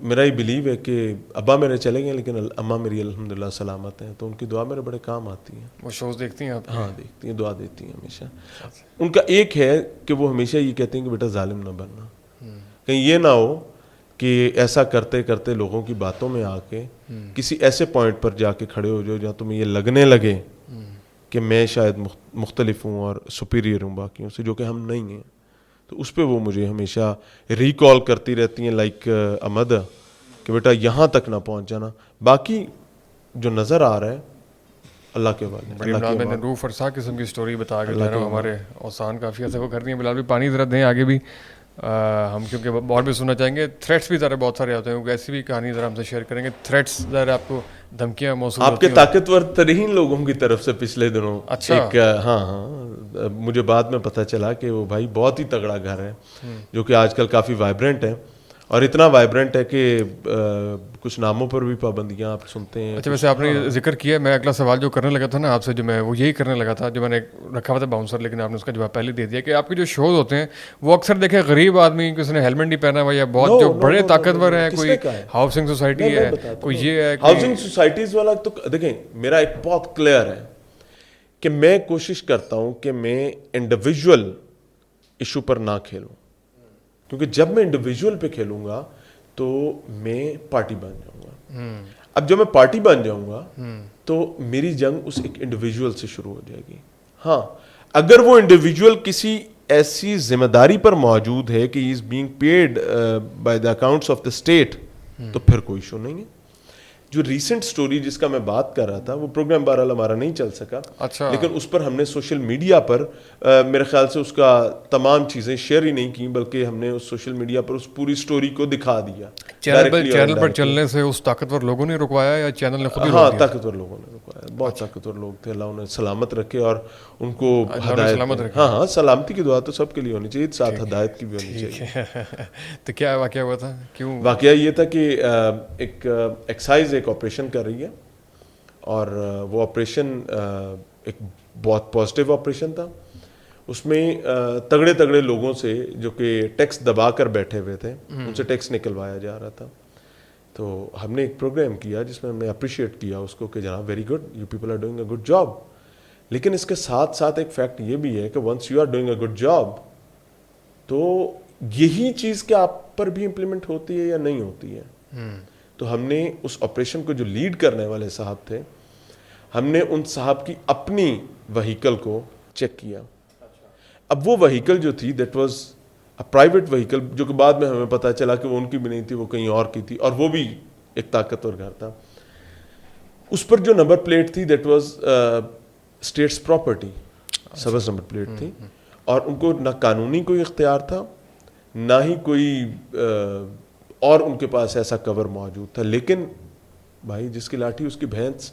میرا یہ بلیو ہے کہ ابا میرے چلے گئے لیکن اماں میری الحمدللہ سلامت ہیں, تو ان کی دعا میرے بڑے کام آتی ہے. وہ شوز دیکھتی ہیں آپ؟ ہاں دیکھتی ہیں, دعا دیتی ہیں ہمیشہ. ان کا ایک ہے کہ وہ ہمیشہ یہ کہتے ہیں کہ بیٹا ظالم نہ بننا, کہیں یہ نہ ہو کہ ایسا کرتے کرتے لوگوں کی باتوں میں آ کے کسی ایسے پوائنٹ پر جا کے کھڑے ہو جاؤ جہاں تمہیں یہ لگنے لگے کہ میں شاید مختلف ہوں اور سپیریئر ہوں باقیوں سے, جو کہ ہم نہیں ہیں. تو اس پہ وہ مجھے ہمیشہ ریکال کرتی رہتی ہیں لائک امد, کہ بیٹا یہاں تک نہ پہنچ جانا, باقی جو نظر آ رہا ہے اللہ کے والے. بڑی بلال میں نے روح فرسا قسم کی سٹوری بتا کے جا رہا ہوں. ہمارے اوسان کافی ایسے وہ کر رہی ہیں. بلال بھی پانی ذرا دیں آگے بھی, ہم کیونکہ اور بھی سننا چاہیں گے. تھریٹس بھی ذرا بہت سارے ہوتے ہیں, ایسی بھی کہانی ذرا ہم سے شیئر کریں گے. تھریٹس ذرا آپ کو دھمکیاں موصول آپ کے طاقتور ترین لوگوں کی طرف سے پچھلے دنوں ایک ہاں مجھے بعد میں پتہ چلا کہ وہ بھائی بہت ہی تگڑا گھر ہے جو کہ آج کل کافی وائبرنٹ ہے, اور اتنا وائبرنٹ ہے کہ کچھ ناموں پر بھی پابندیاں آپ سنتے ہیں. اچھا ویسے آپ نے ذکر کیا, میں اگلا سوال جو کرنے لگا تھا نا آپ سے, جو میں وہ یہی کرنے لگا تھا جو میں نے رکھا ہوا تھا باؤنسر, لیکن آپ نے اس کا جواب پہلے دے دیا کہ آپ کے جو شوز ہوتے ہیں وہ اکثر دیکھیں غریب آدمی, کسی نے ہیلمٹ نہیں پہنا ہوا, یا بہت جو بڑے طاقتور ہیں, کوئی ہاؤسنگ سوسائٹی ہے, کوئی یہ ہے. ہاؤسنگ سوسائٹیز والا تو دیکھیں میرا ایک بہت کلیئر ہے کہ میں کوشش کرتا ہوں کہ میں انڈیویجول ایشو پر نہ کھیلوں, کیونکہ جب میں انڈیویجول پہ کھیلوں گا تو میں پارٹی بن جاؤں گا. اب جب میں پارٹی بن جاؤں گا تو میری جنگ اس ایک انڈیویجول سے شروع ہو جائے گی. ہاں اگر وہ انڈیویجول کسی ایسی ذمہ داری پر موجود ہے کہ he is being paid by the accounts of the state, تو پھر کوئی ایشو نہیں ہے. جو ریسنٹ سٹوری جس کا میں بات کر رہا تھا, وہ پروگرام بہرحال ہمارا نہیں چل سکا, لیکن اس پر ہم نے سوشل میڈیا پر میرے خیال سے اس کا تمام چیزیں شیئر ہی نہیں کی, بلکہ ہم نے اس سوشل میڈیا پر اس پوری سٹوری کو دکھا دیا. چینل پر چلنے سے اس طاقتور لوگوں نے رکوایا یا چینل نے خود ہی روک دیا؟ ہاں طاقتور لوگوں نے رکوایا, بہت طاقتور لوگ تھے, اللہ انہیں سلامت رکھے اور ان کو ہدایت. ہاں سلامتی کی دعا تو سب کے لیے ہونی چاہیے, ساتھ ہدایت کی بھی ہونی چاہیے. تو کیا واقعہ ہوا تھا, کیوں واقعہ یہ تھا کہ ایک ایکسائز ایک آپریشن کر رہی ہے, اور وہ آپریشن ایک بہت پازیٹیو آپریشن تھا. اس میں تگڑے تگڑے لوگوں سے جو کہ ٹیکس دبا کر بیٹھے ہوئے تھے, ان سے ٹیکس نکلوایا جا رہا تھا. تو ہم نے ایک پروگرام کیا جس میں ہم نے اپریشیٹ کیا اس کو کہ جناب very good, you people are doing a good job. لیکن اس کے ساتھ ساتھ ایک فیکٹ یہ بھی ہے کہ once you are doing a good job تو یہی چیز کہ آپ پر بھی امپلیمنٹ ہوتی ہے یا نہیں ہوتی ہے. تو ہم نے اس آپریشن کو جو لیڈ کرنے والے صاحب تھے, ہم نے ان صاحب کی اپنی وہیکل کو چیک کیا. اب وہ وہیکل جو تھی that was a private vehicle, جو کہ بعد میں ہمیں پتہ چلا کہ وہ ان کی بھی نہیں تھی, وہ کہیں اور کی تھی, اور وہ بھی ایک طاقتور گھر تھا. اس پر جو نمبر پلیٹ تھی دیٹ واز اسٹیٹس پراپرٹی, سبز نمبر پلیٹ تھی, اور ان کو نہ قانونی کوئی اختیار تھا نہ ہی کوئی اور ان کے پاس ایسا کور موجود تھا. لیکن بھائی جس کی لاٹھی اس کی بھینس.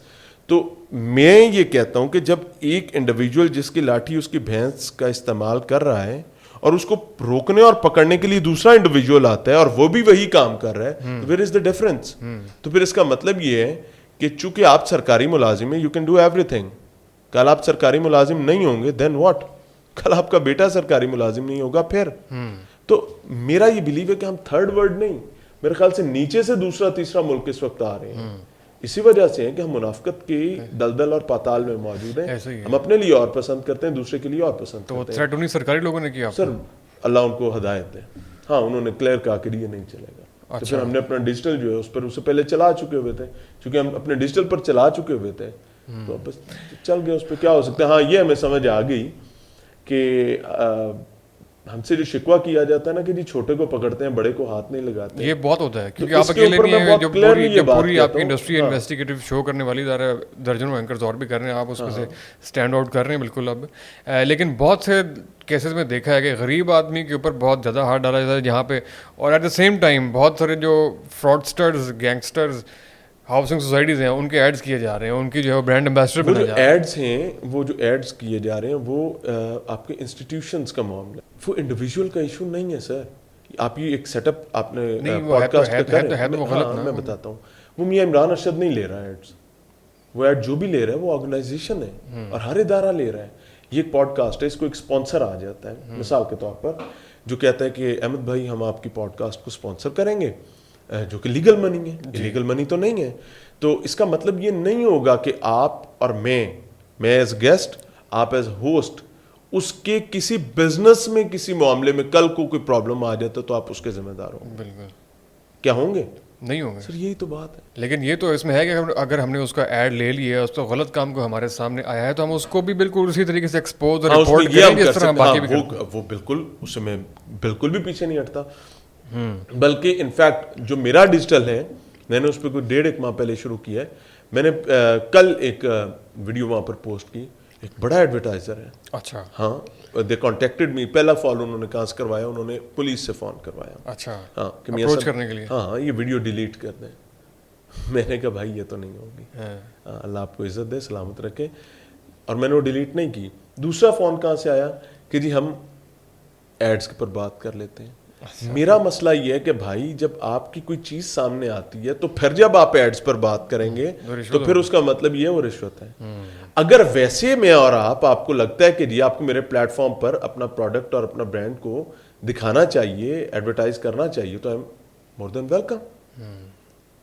تو میں یہ کہتا ہوں کہ جب ایک انڈیویجول جس کی لاٹھی اس کی بھینس کا استعمال کر رہا ہے اور اس کو روکنے اور پکڑنے کے لیے دوسرا انڈیویجول آتا ہے اور وہ بھی وہی کام کر رہا ہے, ویئر از دا ڈفرنس. تو پھر اس کا مطلب یہ ہے کہ چونکہ آپ سرکاری ملازم ہیں, you can do every thing. کل آپ سرکاری ملازم نہیں ہوں گے دین واٹ, کل آپ کا بیٹا سرکاری ملازم نہیں ہوگا پھر. تو میرا یہ بلیو ہے کہ ہم تھرڈ ورلڈ نہیں, میرے خیال سے نیچے سے دوسرا تیسرا ملک اس وقت آ رہے ہیں. اسی وجہ سے ہے کہ ہم منافقت کی دلدل اور پاتال میں موجود ہیں. ہم اپنے لیے اور پسند کرتے ہیں, دوسرے کے لیے اور پسند کرتے ہیں. تو تھریٹ انہیں سرکاری لوگوں نے کیا سر, اللہ ان کو ہدایت دے. ہاں انہوں نے کلیئر کہا کہ یہ نہیں چلے گا. تو پھر ہم نے اپنا ڈیجیٹل جو ہے اس پر اس سے پہلے چلا چکے ہوئے تھے, چونکہ ہم اپنے ڈیجیٹل پر چلا چکے ہوئے تھے, تو بس چل گئے اس پہ. کیا ہو سکتا ہے, ہاں یہ ہمیں سمجھ آ گئی کہ ہم سے جو شکوہ کیا جاتا ہے نا کہ جی چھوٹے کو پکڑتے ہیں بڑے کو ہاتھ نہیں لگاتے, یہ بہت ہوتا ہے. کیونکہ آپ اکیلے نہیں ہیں, جو پوری آپ کی انڈسٹری انویسٹیگیٹو شو کرنے والی درجنوں اینکرز اور بھی کر رہے ہیں, آپ اس میں سے اسٹینڈ آؤٹ کر رہے ہیں بالکل. اب لیکن بہت سے کیسز میں دیکھا ہے کہ غریب آدمی کے اوپر بہت زیادہ ہاتھ ڈالا جاتا ہے جہاں پہ, اور ایٹ دا سیم ٹائم بہت سارے جو فراڈسٹرز, گینگسٹرز, ہاؤسنگ سوسائٹیز ہیں, ان کے ایڈز کیے جا رہے ہیں, ان کی جو ہے برانڈ ایمبیسڈر بنا جا رہے ہیں. ایڈز ہیں وہ جو ایڈز کیے جا رہے ہیں وہ آپ کے انسٹیٹیوشنز کا معاملہ, وہ انڈیویجول کا ایشو نہیں ہے سر. آپ یہ ایک سیٹ اپ آپ نے پوڈ کاسٹ کا کر رہے ہیں, میں بتاتا ہوں. وہ میاں عمران ارشد نہیں لے رہا ایڈز, وہ ایڈ جو بھی لے رہا ہے وہ آرگنائزیشن ہے اور ہر ادارہ لے رہا ہے. یہ ایک پوڈ کاسٹ ہے, اس کو ایک اسپانسر آ جاتا ہے مثال کے طور پر, جو کہتا ہے کہ احمد بھائی ہم آپ کی پوڈ کاسٹ کو اسپانسر کریں گے, جو کہ لیگل منی ہے, لیگل منی تو نہیں ہے. تو اس کا مطلب یہ نہیں ہوگا کہ آپ اور میں ایز گیسٹ, آپ ایز ہوسٹ, اس کے کسی بزنس میں کسی معاملے میں کل کو کوئی پرابلم آ جاتا تو آپ اس کے ذمہ دار ہوں گے. بالکل کیا ہوں گے؟ نہیں ہوں گے سر یہی تو بات ہے. لیکن یہ تو اس میں ہے کہ اگر ہم نے اس کا ایڈ لے لیا, اس تو غلط کام کو ہمارے سامنے آیا ہے, تو ہم اس کو بھی بالکل اسی طریقے سے ایکسپوز اور رپورٹ کریں گے جس طرح باقی بھی. وہ بالکل, اس سے میں بالکل بھی پیچھے نہیں ہٹتا. بلکہ انفیکٹ جو میرا ڈیجیٹل ہے, میں نے اس پہ کوئی 1.5 ماہ پہلے شروع کیا ہے. میں نے کل ایک ویڈیو وہاں پر پوسٹ کی, ایک بڑا ایڈورٹائزر ہے. اچھا. ہاں, دے کانٹیکٹڈ می, پہلا فالو انہوں نے کہاں سے کروایا, انہوں نے پولیس سے فون کروایا. اچھا. ہاں, کہ اپروچ کرنے کے لیے. ہاں یہ ویڈیو ڈیلیٹ کر دیں. میں نے کہا بھائی یہ تو نہیں ہوگی, اللہ آپ کو عزت دے, سلامت رکھے. اور میں نے وہ ڈیلیٹ نہیں کی. دوسرا فون کہاں سے آیا کہ جی ہم ایڈز کے پر بات کر لیتے ہیں. میرا مسئلہ یہ ہے کہ بھائی جب آپ کی کوئی چیز سامنے آتی ہے تو پھر جب آپ ایڈز پر بات کریں گے تو پھر اس کا مطلب یہ وہ رشوت ہے. اگر ویسے میں اور آپ کو لگتا ہے کہ جی آپ کو میرے پلیٹ فارم پر اپنا پروڈکٹ اور اپنا برانڈ کو دکھانا چاہیے, ایڈورٹائز کرنا چاہیے, تو I am more than welcome.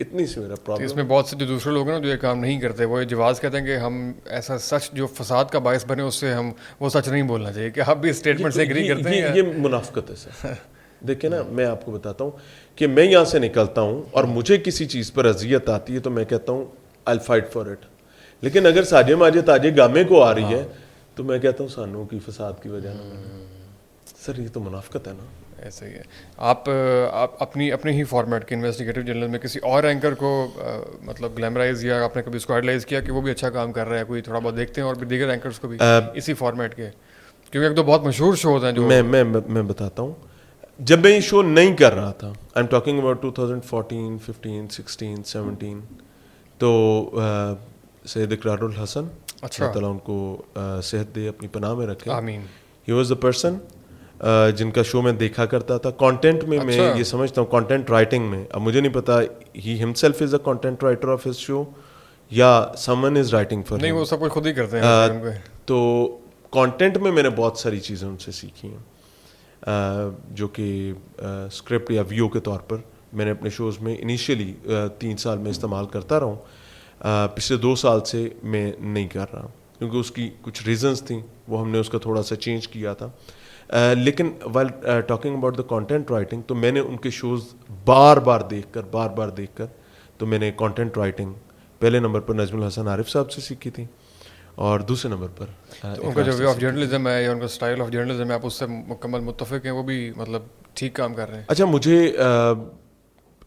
اتنی سی میرا پرابلم. اس میں بہت سے جو دوسرے لوگ ہیں نا جو یہ کام نہیں کرتے, وہ یہ جواز کہتے ہیں کہ ہم ایسا سچ جو فساد کا باعث بنے اس سے ہم وہ سچ نہیں بولنا چاہیے, کہ آپ بھی اسٹیٹمنٹ سے ایگری کرتے ہیں. یہ منافقت ہے سر. دیکھیں نا, میں آپ کو بتاتا ہوں کہ میں یہاں سے نکلتا ہوں اور مجھے کسی چیز پر اذیت آتی ہے تو میں کہتا ہوں I'll fight for it. لیکن اگر ساجے ماجے تاجے گامے کو آ رہی ہے تو میں کہتا ہوں سانوں کی فساد کی وجہ نہ. سر یہ تو منافقت ہے نا. ایسا ہی ہے. آپ اپنے ہی فارمیٹ کے انویسٹیگیٹو جرنل میں کسی اور اینکر کو مطلب گلیمرائز یا آپ نے کبھی اس کو ایڈلائز کیا کہ وہ بھی اچھا کام کر رہا ہے, کوئی تھوڑا بہت دیکھتے ہیں اور بھی دیگر اینکرز کو بھی اسی فارمیٹ کے, کیونکہ ایک دو بہت مشہور شوز ہیں جو میں بتاتا ہوں. جب میں یہ شو نہیں کر رہا تھا, آئی ایم ٹاکنگ اباؤٹ 2014, 15, 16, 17, تو سید اقرار الحسن, اللہ تعالیٰ ان کو صحت دے, اپنی پناہ میں رکھے, آمین. ہی واز دا پرسن جن کا شو میں دیکھا کرتا تھا. کانٹینٹ میں میں یہ سمجھتا ہوں, کانٹینٹ رائٹنگ میں, اب مجھے نہیں پتا he himself is a content writer of his show یا someone is writing for. نہیں, وہ سب کچھ خود ہی کرتے ہیں. تو کانٹینٹ میں نے بہت ساری چیزیں ان سے سیکھی ہیں, جو کہ اسکرپٹ یا ویو کے طور پر میں نے اپنے شوز میں انیشیلی 3 سال میں استعمال کرتا رہا ہوں. پچھلے 2 سال سے میں نہیں کر رہا کیونکہ اس کی کچھ ریزنز تھیں, وہ ہم نے اس کا تھوڑا سا چینج کیا تھا. لیکن while talking about the content writing, تو میں نے ان کے شوز بار بار دیکھ کر تو میں نے کانٹینٹ رائٹنگ پہلے نمبر پر نجم الحسن عارف صاحب سے سیکھی تھی, اور دوسرے نمبر پر ان کا جو وے آف جرنلزم ہے یا ان کا اسٹائل آف جرنلزم ہے, آپ اس سے مکمل متفق ہیں, وہ بھی مطلب ٹھیک کام کر رہے ہیں. اچھا, مجھے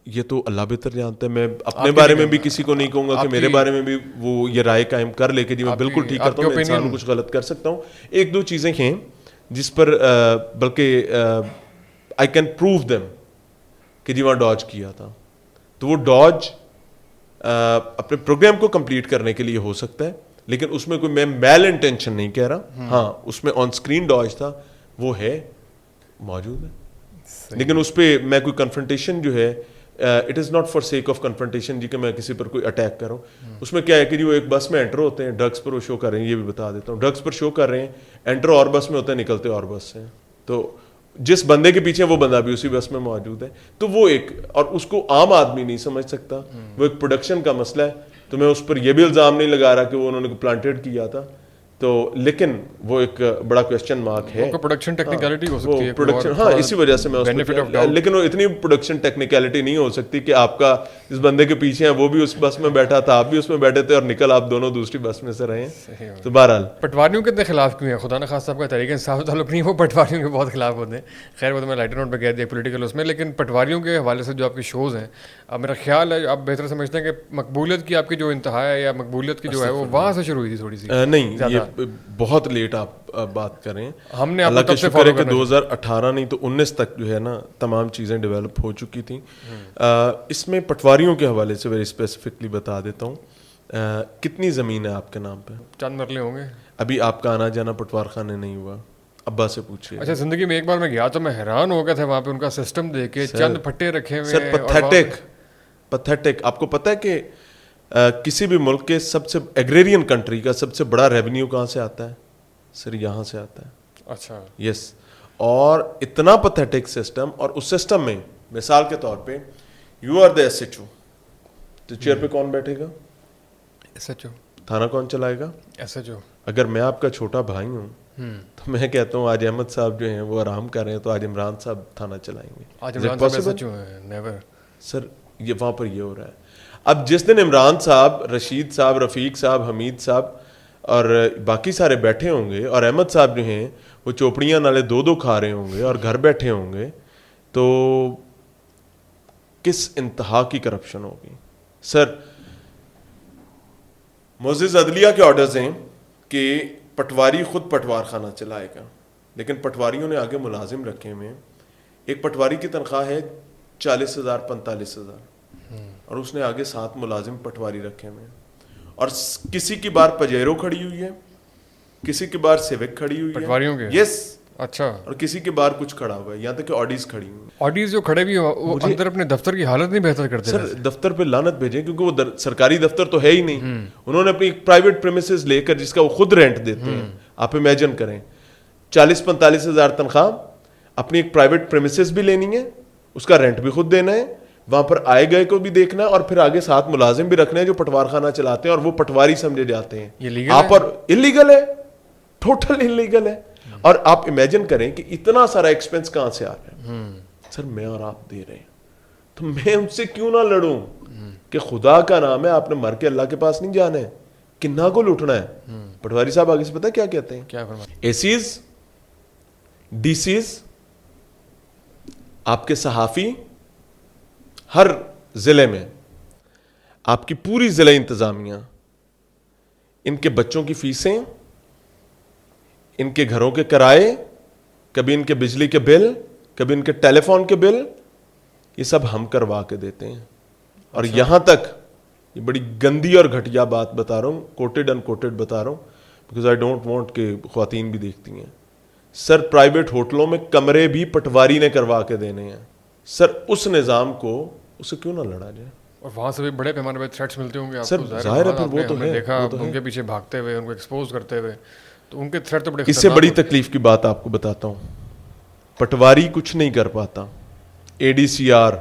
یہ تو اللہ بہتر جانتا ہے, میں اپنے بارے میں بھی کسی کو نہیں کہوں گا کہ میرے بارے میں بھی وہ یہ رائے قائم کر لے کہ جی میں بالکل ٹھیک کرتا ہوں, میں انسان کو کچھ غلط کر سکتا ہوں. 1-2 چیزیں ہیں جس پر بلکہ آئی کین پروو دیم کہ جی وہاں ڈاج کیا تھا, تو وہ ڈاج اپنے پروگرام کو کمپلیٹ کرنے کے لیے ہو سکتا ہے, لیکن اس میں کوئی میں میل انٹینشن نہیں کہہ رہا. ہاں, اس میں آن اسکرین ڈاج تھا, وہ ہے, موجود ہے, لیکن اس پہ میں کوئی کنفرنٹیشن جو ہے, it is not for sake of confrontation جی کہ میں کسی پر کوئی اٹیک کروں. اس میں کیا ہے کہ جی وہ ایک بس میں انٹر ہوتے ہیں, ڈرگس پر وہ شو کر رہے ہیں, یہ بھی بتا دیتا ہوں, ڈرگس پر شو کر رہے ہیں, انٹر اور بس میں ہوتے ہیں, نکلتے اور بس سے, تو جس بندے کے پیچھے وہ بندہ بھی اسی بس میں موجود ہے. تو وہ ایک, اور اس کو عام آدمی نہیں سمجھ سکتا, وہ ایک پروڈکشن کا مسئلہ ہے. تو میں اس پر یہ بھی الزام نہیں لگا رہا کہ وہ انہوں نے پلانٹیڈ کیا تھا, تو لیکن وہ ایک بڑا کویسچن مارک ہے. پروڈکشن ٹیکنیکلٹی ہو سکتی ہے پروڈکشن, ہاں اسی وجہ سے میں اس پہ, لیکن وہ اتنی پروڈکشن ٹیکنیکلٹی نہیں ہو سکتی کہ آپ کا جس بندے کے پیچھے ہیں وہ بھی اس بس میں بیٹھا تھا, آپ بھی اس میں بیٹھے تھے, اور نکل آپ دونوں دوسری بس میں سے رہے ہیں. تو بہرحال پٹواریوں کے اتنے خلاف کیوں ہیں؟ خدا نہ خاص صاحب کا طریقہ انصاف تعلق نہیں, وہ پٹواریوں کے بہت خلاف ہوتے ہیں. خیر وہ تو میں لائٹر نوٹ پہ کہہ دیا پولیٹیکل اس میں, لیکن پٹواریوں کے حوالے سے جو آپ کے شوز ہیں, اب میرا خیال ہے آپ بہتر سمجھتے ہیں کہ مقبولیت کی آپ کی جو انتہا ہے یا مقبولیت کی جو ہے وہ وہاں سے شروع ہوئی تھی تھوڑی سی. نہیں, یہ بہت لیٹ آپ بات کر رہے ہیں. ہم نے اللہ کا شکر ہے کہ 2018 نہیں تو 19 تک جو ہے نا تمام چیزیں ڈیولپ ہو چکی تھیں. اس میں پٹواریوں کے حوالے سے ویری اسپیسیفکلی بتا دیتا ہوں. کتنی زمین ہے آپ کے نام پہ؟ چند مرلے ہوں گے. ابھی آپ کا آنا جانا پٹوار خانے نہیں ہوا, ابا سے پوچھیے. اچھا, زندگی میں ایک بار میں گیا تو میں حیران ہو گیا تھا وہاں پہ ان کا سسٹم دیکھ کے, چند پھٹے رکھے ہوئے. سر پیتھیٹک. آپ کو پتہ ہے کہ کسی بھی ملک کے سب سے ایگریرین کنٹری کا سب سے بڑا ریونیو کہاں سے آتا ہے؟ سر یہاں سے آتا ہے. اچھا یس. اور اتنا پتھیٹک سسٹم, اور اس سسٹم میں مثال کے طور پہ you are the S H O, تو چیئر پہ کون بیٹھے گا؟ ایس ایچ او. تھانہ کون چلائے گا؟ ایس ایچ او. اگر میں آپ کا چھوٹا بھائی ہوں تو میں کہتا ہوں آج احمد صاحب جو ہیں وہ آرام کر رہے ہیں تو آج عمران صاحب تھانہ چلائیں گے. آج عمران صاحب ایس ایچ او ہیں؟ نیور. سر یہ وہاں پر یہ ہو رہا ہے. اب جس دن عمران صاحب, رشید صاحب, رفیق صاحب, حمید صاحب اور باقی سارے بیٹھے ہوں گے, اور احمد صاحب جو ہیں وہ چوپڑیاں نالے دو دو کھا رہے ہوں گے اور گھر بیٹھے ہوں گے, تو کس انتہا کی کرپشن ہوگی. سر معزز عدلیہ کے آرڈرز ہیں کہ پٹواری خود پٹوار خانہ چلائے گا, لیکن پٹواریوں نے آگے ملازم رکھے ہوئے ہیں. ایک پٹواری کی تنخواہ ہے 40,000 45,000 اور اس نے آگے 7 ملازم پٹواری رکھے ہوئے ہیں, اور کسی کی بار پجیرو کھڑی ہوئی ہے, کسی کی بار سیوک کھڑی ہوئی ہے پٹواریوں کے. یس. اچھا. اور کسی کے بار کچھ کھڑا ہوا ہے, یہاں تک کہ آڈیز کھڑی ہوئی ہیں. آڈیز جو کھڑے بھی وہ اندر اپنے دفتر کی حالت نہیں بہتر کرتے. سر دفتر پہ لعنت بھیجیں, کیونکہ وہ سرکاری دفتر تو ہے ہی نہیں. انہوں نے اپنی ایک پرائیویٹ پریمیسز لے کر جس کا وہ خود رینٹ دیتے ہیں. آپ امیجن کریں 40-45,000 تنخواہ, اپنی ایک پرائیویٹ پریمیسز بھی لینی ہے, اس کا رینٹ بھی خود دینا ہے, وہاں پر آئے گئے کو بھی دیکھنا ہے, اور پھر آگے 7 ملازم بھی رکھنے ہیں جو پٹوار خانہ چلاتے ہیں, اور وہ پٹواری سمجھے جاتے ہیں. آپ اور انلیگل ہے, ٹوٹل انلیگل ہے. اور آپ امیجن کریں کہ اتنا سارا ایکسپینس کہاں سے آ رہا ہے. سر میں اور آپ دے رہے ہیں, تو میں ان سے کیوں نہ لڑوں کہ خدا کا نام ہے, آپ نے مر کے اللہ کے پاس نہیں جانا ہے, کنہ کو لوٹنا ہے. پٹواری صاحب آگے سے پتہ کیا کہتے ہیں؟ کیا اے سیز, ڈی سیز, آپ کے صحافی, ہر ضلع میں آپ کی پوری ضلع انتظامیہ, ان کے بچوں کی فیسیں, ان کے گھروں کے کرائے, کبھی ان کے بجلی کے بل, کبھی ان کے ٹیلی فون کے بل, یہ سب ہم کروا کے دیتے ہیں. اور یہاں تک, یہ بڑی گندی اور گھٹیا بات بتا رہا ہوں, کوٹڈ ان کوٹڈ بتا رہا ہوں, بیکاز آئی ڈونٹ وانٹ کہ خواتین بھی دیکھتی ہیں. سر پرائیویٹ ہوٹلوں میں کمرے بھی پٹواری نے کروا کے دینے ہیں. سر اس نظام کو, اسے کیوں نہ لڑا جائے؟ اور وہاں سے بھی بڑے پیمانے پہ تھریٹس ملتے ہوں گے آپ سر, کو. ظاہر ہے پھر وہ تو ہے, دیکھا ان کے پیچھے بھاگتے ہوئے, ان کو ایکسپوز کرتے ہوئے, تو ان کے تھریٹ تو بڑے. اس سے بڑی تکلیف کی بات آپ کو بتاتا ہوں, پٹواری کچھ نہیں کر پاتا. اے ڈی سی آر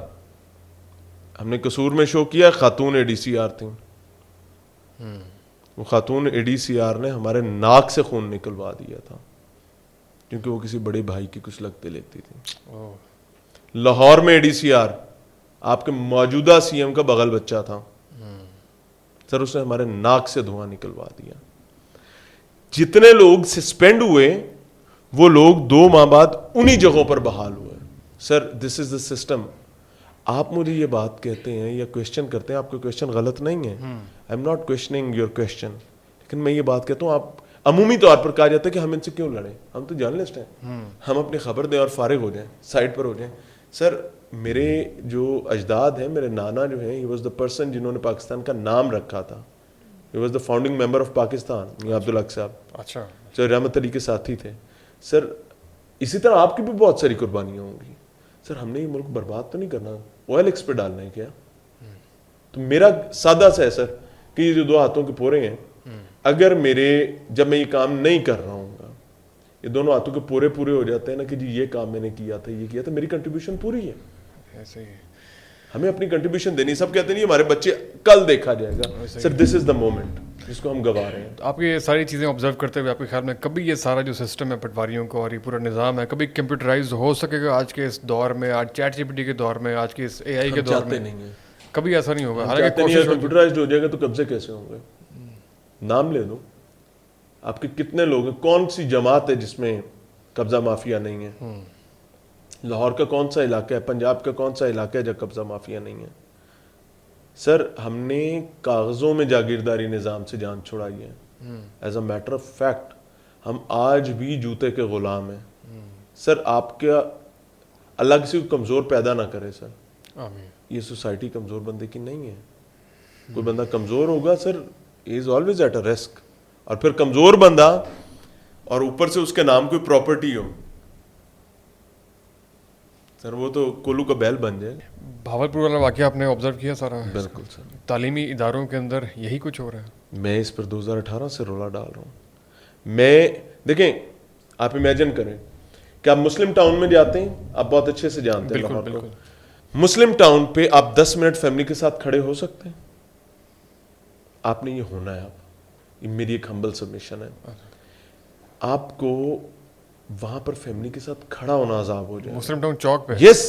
ہم نے قصور میں شو کیا, خاتون اے ڈی سی آر تھیں. وہ خاتون اے ڈی سی آر نے ہمارے ناک سے خون نکلوا دیا تھا, کیونکہ وہ کسی بڑے بھائی کی کچھ لگتے لیتی تھی. لاہور میں اے ڈی سی آر آپ کے موجودہ سی ایم کا بغل بچہ تھا. سر اس نے ہمارے ناک سے دھواں نکلوا دیا. جتنے لوگ سسپینڈ ہوئے وہ لوگ 2 ماہ بعد انہی جگہوں پر بحال ہوئے. سر دس از دا سسٹم. آپ مجھے یہ بات کہتے ہیں یا کوشچن کرتے ہیں, آپ کا کوشچن غلط نہیں ہے, I am not questioning your question, لیکن میں یہ بات کہتا ہوں, آپ عمومی طور پر کہا جاتا ہے کہ ہم ان سے کیوں لڑیں, ہم تو جرنلسٹ ہیں, ہم اپنی خبر دیں اور فارغ ہو جائیں, سائٹ پر ہو جائیں. سر میرے جو اجداد ہیں, میرے نانا جو ہیں, ہی واز دا پرسن جنہوں نے پاکستان کا نام رکھا تھا. He was the founding member of Pakistan, میاں عبدالحق صاحب. اچھا. سر رحمت علی کے ساتھی تھے. سر اسی طرح آپ کی بھی بہت ساری قربانیاں ہوں گی. سر ہم نے یہ ملک برباد تو نہیں کرنا, آئل ایکس پہ ڈالنا ہے کیا؟ تو میرا سادہ سا ہے سر کہ یہ جو 2 ہاتھوں کے پورے ہیں, اگر جب میں یہ کام نہیں کر رہا ہوں گا, یہ دونوں ہاتھوں کے پورے ہو جاتے ہیں نا کہ جی یہ کام میں نے کیا تھا, یہ کیا تھا, میری کنٹریبیوشن پوری ہے. ایسے ہی ہمیں اپنی کنٹریبیوشن دینی. سب کہتے ہیں ہمارے بچے کل دیکھا جائے گا. سر دس از دا مومنٹ جس کو ہم گوا رہے ہیں. آپ کی یہ ساری چیزیں آبزرو کرتے ہوئے آپ کے خیال میں کبھی یہ سارا جو سسٹم ہے پٹواریوں کا اور یہ پورا نظام ہے کبھی کمپیوٹرائز ہو سکے گا آج کے اس دور میں, آج چیٹ جی پی ٹی کے دور میں, آج کے اس اے آئی کے دور میں؟ نہیں ہے, کبھی ایسا نہیں ہوگا. حالانکہ کمپیوٹرائزڈ ہو جائے گا تو قبضے کیسے ہوں گے؟ نام لے دو, آپ کے کتنے لوگ ہیں, کون سی جماعت ہے جس میں قبضہ مافیا نہیں ہے؟ لاہور کا کون سا علاقہ ہے, پنجاب کا کون سا علاقہ ہے جب قبضہ مافیا نہیں ہے؟ سر ہم نے کاغذوں میں جاگیرداری نظام سے جان چھڑائی ہے. As a matter of fact ہم آج بھی جوتے کے غلام ہیں. سر آپ کا اللہ کسی کو کمزور پیدا نہ کرے. سر یہ سوسائٹی کمزور بندے کی نہیں ہے. کوئی بندہ کمزور ہوگا sir, he is always at a risk. اور پھر کمزور بندہ اور اوپر سے اس کے نام کوئی پراپرٹی ہو, سر وہ تو کولو کا بیل بن جائے. بھاولپور والا واقعہ آپ نے آبزرو کیا سارا؟ بالکل سر. تعلیمی اداروں کے اندر یہی کچھ ہو رہا ہے. میں اس پر 2018 سے رولا ڈال رہا ہوں. میں دیکھیں آپ امیجن کریں کہ آپ مسلم ٹاؤن میں جاتے ہیں, آپ بہت اچھے سے جانتے ہیں لاہور کو, مسلم ٹاؤن پہ آپ 10 منٹ فیملی کے ساتھ کھڑے ہو سکتے ہیں؟ آپ نے یہ ہونا ہے. آپ, یہ میری ایک ہمبل سبمیشن ہے, آپ کو وہاں پر فیملی کے ساتھ کھڑا ہونا عذاب ہو جائے. مسلم ٹاؤن چوک پہ یس,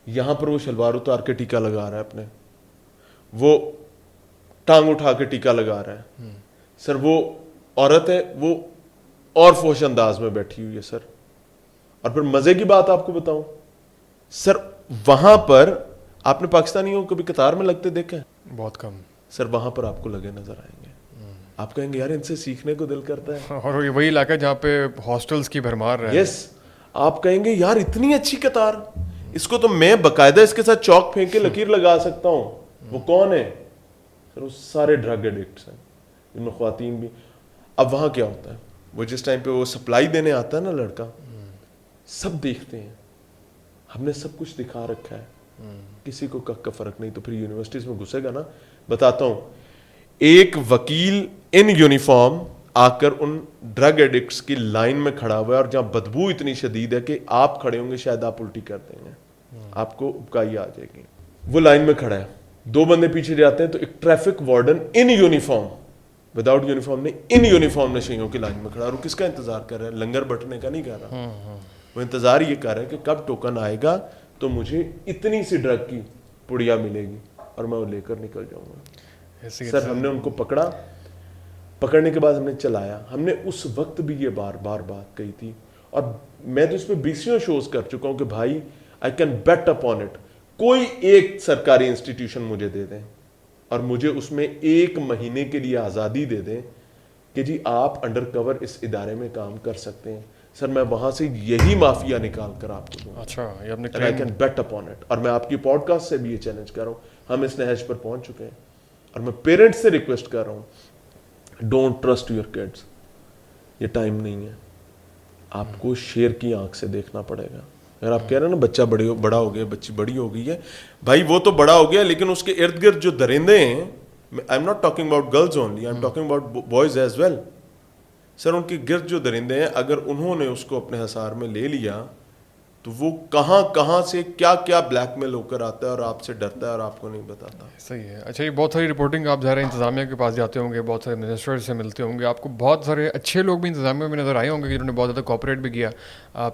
یہاں پر وہ شلوار اتار کے ٹیکا لگا رہا ہے اپنے, وہ ٹانگ اٹھا کے ٹیکا لگا رہا ہے سر, وہ عورت ہے وہ اور فوش انداز میں بیٹھی ہوئی ہے سر. اور پھر مزے کی بات آپ کو بتاؤں سر, وہاں پر آپ نے پاکستانیوں کو کبھی قطار میں لگتے دیکھا ہے؟ بہت کم سر. وہاں پر آپ کو لگے نظر آئیں گے, آپ کہیں گے یار ان سے سیکھنے کو دل کرتا ہے. اور وہی علاقہ جہاں پہ ہاسٹلس کی بھرمار ہے. یس, آپ کہیں گے یار اتنی اچھی قطار, اس کو تو میں باقاعدہ اس کے ساتھ چوک پھینک کے لکیر لگا سکتا ہوں. وہ کون ہے سر؟ وہ سارے ڈرگ ایڈکٹس ہیں, ان میں خواتین بھی. اب وہاں کیا ہوتا ہے, وہ جس ٹائم پہ وہ سپلائی دینے آتا ہے نا لڑکا, سب دیکھتے ہیں, ہم نے سب کچھ دکھا رکھا ہے, کسی کو کا فرق نہیں. تو پھر یونیورسٹیز میں گھسے گا نا, بتاتا ہوں, ایک وکیل ان یونیفارم آ کر ان ڈرگ ایڈکٹس کی لائن میں کھڑا ہوا ہے, اور جہاں بدبو اتنی شدید ہے کہ آپ کھڑے ہوں گے شاید آپ الٹی کر دیں گے, آپ کو ابکائی آ جائے گی. وہ لائن میں کھڑا ہے, 2 بندے پیچھے جاتے ہیں تو ایک ٹریفک وارڈن ان یونیفارم, وداؤٹ یونیفارم نہیں, ان یونیفارم نشیوں کی لائن میں کھڑا. اور وہ کس کا انتظار کر رہا ہے؟ لنگر بٹنے کا نہیں کر رہا, وہ انتظار یہ کر رہا ہے کہ کب ٹوکن آئے گا تو مجھے اتنی سی ڈرگ کی پڑیا ملے گی اور میں وہ لے کر نکل جاؤں گا. سر ہم نے ان کو پکڑا, پکڑنے کے بعد ہم نے چلایا. ہم نے اس وقت بھی یہ بار بار بات کہی تھی, اور میں تو اس پہ 20 شوز کر چکا ہوں کہ بھائی I can bet upon it, کوئی ایک سرکاری انسٹیٹیوشن مجھے دے دیں اور مجھے اس میں 1 مہینے کے لیے آزادی دے دیں کہ جی آپ انڈر کور اس ادارے میں کام کر سکتے ہیں, سر میں وہاں سے یہی مافیا نکال کر آپ کو دوں. اچھا, یہ آپ نے I can bet upon it. اور میں آپ کی پوڈ کاسٹ سے بھی یہ چیلنج کر رہا ہوں, ہم اس نہج پر پہنچ چکے ہیں, اور میں پیرنٹس سے ریکویسٹ کر رہا ہوں, ڈونٹ ٹرسٹ یور کڈس. یہ ٹائم نہیں ہے, آپ کو شیر کی آنکھ سے دیکھنا پڑے گا. اگر آپ کہہ رہے ہیں نا بچہ بڑا ہو گیا, بچی بڑی ہو گئی ہے, بھائی وہ تو بڑا ہو گیا, لیکن اس کے ارد گرد جو درندے ہیں, I am not talking about girls only, I am talking about boys as well. Sir ان کے گرد جو درندے ہیں, اگر انہوں نے اس کو اپنے حصار میں لے لیا تو وہ کہاں کہاں سے کیا کیا بلیک میل ہو کر آتا ہے اور آپ سے ڈرتا ہے اور آپ کو نہیں بتاتا. صحیح ہے. اچھا, یہ بہت ساری رپورٹنگ آپ ظاہر انتظامیہ کے پاس جاتے ہوں گے, بہت سارے منسٹر سے ملتے ہوں گے, آپ کو بہت سارے اچھے لوگ بھی انتظامیہ میں نظر آئے ہوں گے جنہوں نے بہت زیادہ کوآپریٹ بھی کیا.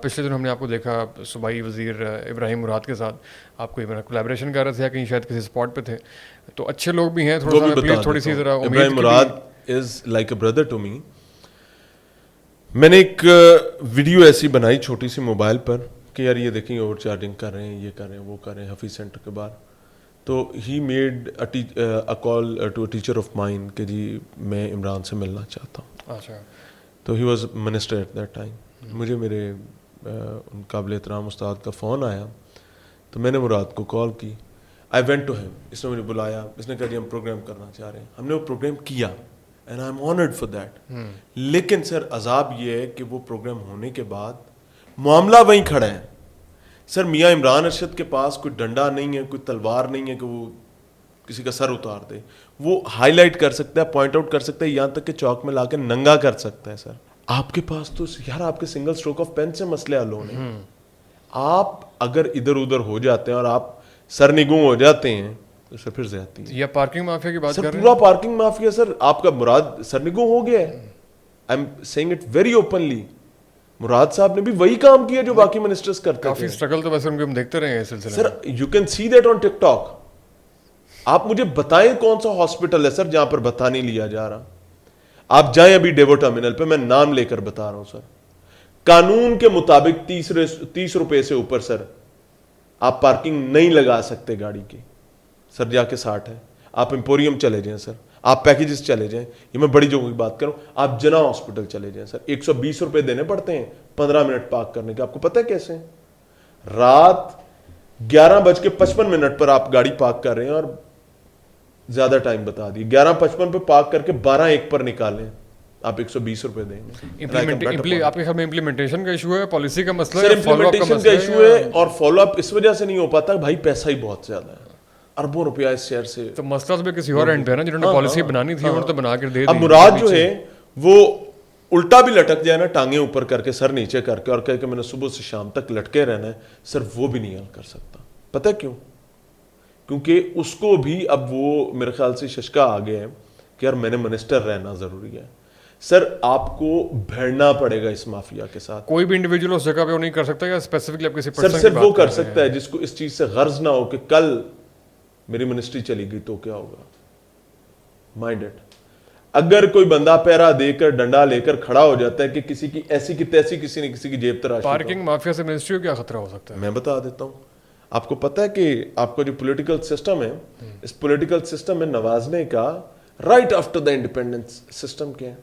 پچھلے دن ہم نے آپ کو دیکھا صوبائی وزیر ابراہیم مراد کے ساتھ, آپ کو کولیبریشن کر رہے تھے کہیں شاید کسی اسپاٹ پہ تھے, تو اچھے لوگ بھی ہیں. تھوڑا سا پلیز تھوڑی سی ذرا Ibrahim Murad is like a brother to me. میں نے ایک ویڈیو ایسی بنائی چھوٹی سی موبائل پر کہ یار یہ دیکھیں اوور چارجنگ کر رہے ہیں, یہ کر رہے ہیں, وہ کر رہے ہیں حفیظ سینٹر کے باہر. تو he made a call to a teacher of mine کہ جی میں عمران سے ملنا چاہتا ہوں. اچھا, تو he was minister at that time. مجھے میرے ان قابل احترام استاد کا فون آیا, تو میں نے مراد کو کال کی. آئی وینٹ ٹو ہیم, اس نے مجھے بلایا, اس نے کہا جی ہم پروگرام کرنا چاہ رہے ہیں. ہم نے وہ پروگرام کیا and I am honoured for that. لیکن سر عذاب یہ ہے کہ وہ پروگرام ہونے کے بعد معاملہ وہیں کھڑا ہے. سر میاں عمران ارشد کے پاس کوئی ڈنڈا نہیں ہے, کوئی تلوار نہیں ہے کہ وہ کسی کا سر اتار دے. وہ ہائی لائٹ کر سکتا ہے, پوائنٹ آؤٹ کر سکتا ہے, یہاں تک کہ چوک میں لا کے ننگا کر سکتا ہے. سر آپ کے پاس تو یار آپ کے سنگل اسٹروک آف پین سے مسئلے حل ہونے. آپ اگر ادھر ادھر ہو جاتے ہیں اور آپ سرنگوں ہو جاتے ہیں تو سر پھر زیادتی ہے. یا پارکنگ مافیا کی بات کر رہے ہیں, پورا پارکنگ مافیا. سر آپ کا مراد سرنگوں ہو گیا ہے. I am seeing it very openly. Murad Sahib نے بھی وہی کام کیا جو باقی منسٹرز کرتے تھے. کافی اسٹرگل تو ویسے ان کے ہم دیکھتے رہے ہیں اس سلسلے میں. Sir you can see that on TikTok. آپ مجھے بتائیں کون سا ہاسپٹل ہے سر جہاں پر بتا نہیں لیا جا رہا. آپ جائیں ابھی ڈیوو ٹرمینل پہ, میں نام لے کر بتا رہا ہوں سر, قانون کے مطابق 30 روپے سے اوپر سر آپ پارکنگ نہیں لگا سکتے گاڑی کی. سر جا کے 60 ہے. آپ ایمپوریم چلے جائیں سر, آپ پیکیجز چلے جائیں, یہ میں بڑی جگہوں کی بات کروں, آپ جنا ہاسپٹل چلے جائیں سر, 120 روپے دینے پڑتے ہیں 15 منٹ پارک کرنے کے. آپ کو پتہ ہے کیسے؟ رات 11:55 پر آپ گاڑی پارک کر رہے ہیں اور زیادہ ٹائم بتا دی, 11:55 پہ پارک کر کے 12:01 پر نکالیں, آپ 120 روپے دیں گے. آپ کے خیال میں امپلیمنٹیشن کا ایشو ہے, پالیسی کا مسئلہ ہے؟ ہے, امپلیمنٹیشن کا ایشو ہے, اور فالو اپ اس وجہ سے نہیں ہو پاتا بھائی پیسہ ہی بہت زیادہ ہے, اربوں روپیہ اس شہر سے. تو مسئلہ تو کسی اور اینڈ پہ ہے نا, جنہوں نے پالیسی بنانی تھی انہوں نے تو بنا کر دے دی. اب مراد جو ہے وہ الٹا بھی لٹک جائے نا, ٹانگیں اوپر کر کے سر نیچے کر کے, اور کہے کہ میں نے صبح سے شام تک لٹکے رہنا ہے, سر وہ بھی نہیں حل کر سکتا. پتہ کیوں؟ کیونکہ اس کو بھی اب وہ میرے خیال سے ششکا آ گیا ہے کہ یار میں نے منسٹر رہنا ضروری ہے. سر آپ کو بھیڑنا پڑے گا اس مافیا کے ساتھ. کوئی بھی انڈیویجول اس جگہ پہ وہ نہیں کر سکتا, یا اسپیسیفکلی آپ کسی سر پرسن کی صرف وہ بات کر رہے ہیں؟ سکتا ہے جس کو اس چیز سے غرض نہ ہو کہ کل میری منسٹری چلی گئی تو کیا ہوگا. Mind it. اگر کوئی بندہ پیرا دے کر ڈنڈا لے کر کھڑا ہو جاتا ہے کہ کسی کی ایسی کی تیسی کسی نے کسی کی جیب تراشی, پارکنگ مافیا سے منسٹری کو کیا خطرہ ہو سکتا ہے؟ میں بتا دیتا ہوں. آپ کو پتہ ہے کہ آپ کا جو پولیٹیکل سسٹم ہے, اس پولیٹیکل سسٹم میں نوازنے کا right after the independence system کیا ہے؟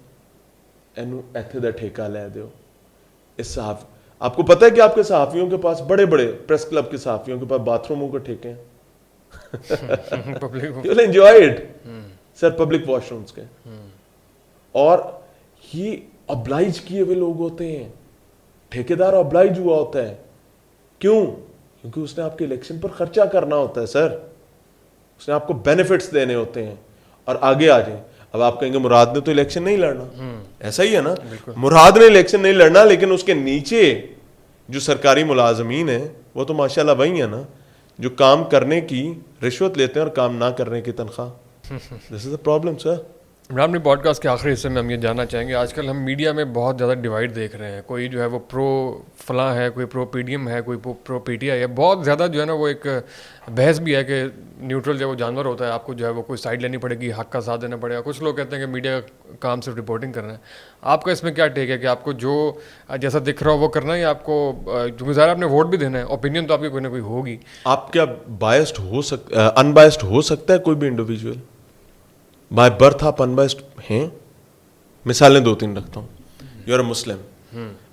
اینو ایتھے دا ٹھیکہ لے دیو. اس صحافی, آپ کو پتہ ہے کہ آپ کے صحافیوں کے پاس, بڑے بڑے پریس کلب کے صحافیوں کے پاس باتھ روموں کے ٹھیکے ہیں. You'll enjoy it. Sir public wash rooms کے. اور یہ ابلائج کیے ہوئے لوگ ہوتے ہیں, ٹھیکیدار ابلائج ہوا ہوتا ہے. کیوں؟ کیونکہ اس نے آپ کے الیکشن پر خرچہ کرنا ہوتا ہے سر, اس نے آپ کو بینیفٹس دینے ہوتے ہیں. اور آگے آ جائیں, اب آپ کہیں گے مراد نے تو الیکشن نہیں لڑنا, ایسا ہی ہے نا, مراد نے الیکشن نہیں لڑنا, لیکن اس کے نیچے جو سرکاری ملازمین ہیں وہ تو ماشاءاللہ وہی ہیں نا جو کام کرنے کی رشوت لیتے ہیں اور کام نہ کرنے کی تنخواہ. دس از اے پرابلم سر. عمران اپنے پوڈ کاسٹ کے آخری حصے میں ہم یہ جاننا چاہیں گے, آج کل ہم میڈیا میں بہت زیادہ ڈیوائڈ دیکھ رہے ہیں. کوئی جو ہے وہ پرو فلاں ہے, کوئی پرو پی ڈی ایم ہے, کوئی پرو پی ٹی آئی ہے. بہت زیادہ جو ہے نا وہ ایک بحث بھی ہے کہ نیوٹرل جو وہ جانور ہوتا ہے, آپ کو جو ہے وہ کوئی سائڈ لینی پڑے گی, حق کا ساتھ دینا پڑے گا. کچھ لوگ کہتے ہیں کہ میڈیا کا کام صرف رپورٹنگ کرنا ہے. آپ کا اس میں کیا ٹیک ہے کہ آپ کو جو جیسا دکھ رہا ہو وہ کرنا ہے, یا آپ کو کیونکہ ظاہر آپ نے ووٹ بھی دینا ہے, اوپینین تو آپ کی کوئی نہ کوئی ہوگی. آپ کیا بائسڈ ہو سکتا, ان بائسڈ ہو سکتا ہے کوئی بھی انڈیویجول؟ بائی برتھ آپ ان بائسڈ ہیں؟ مثالیں 2-3 رکھتا ہوں. یو آر اے مسلم,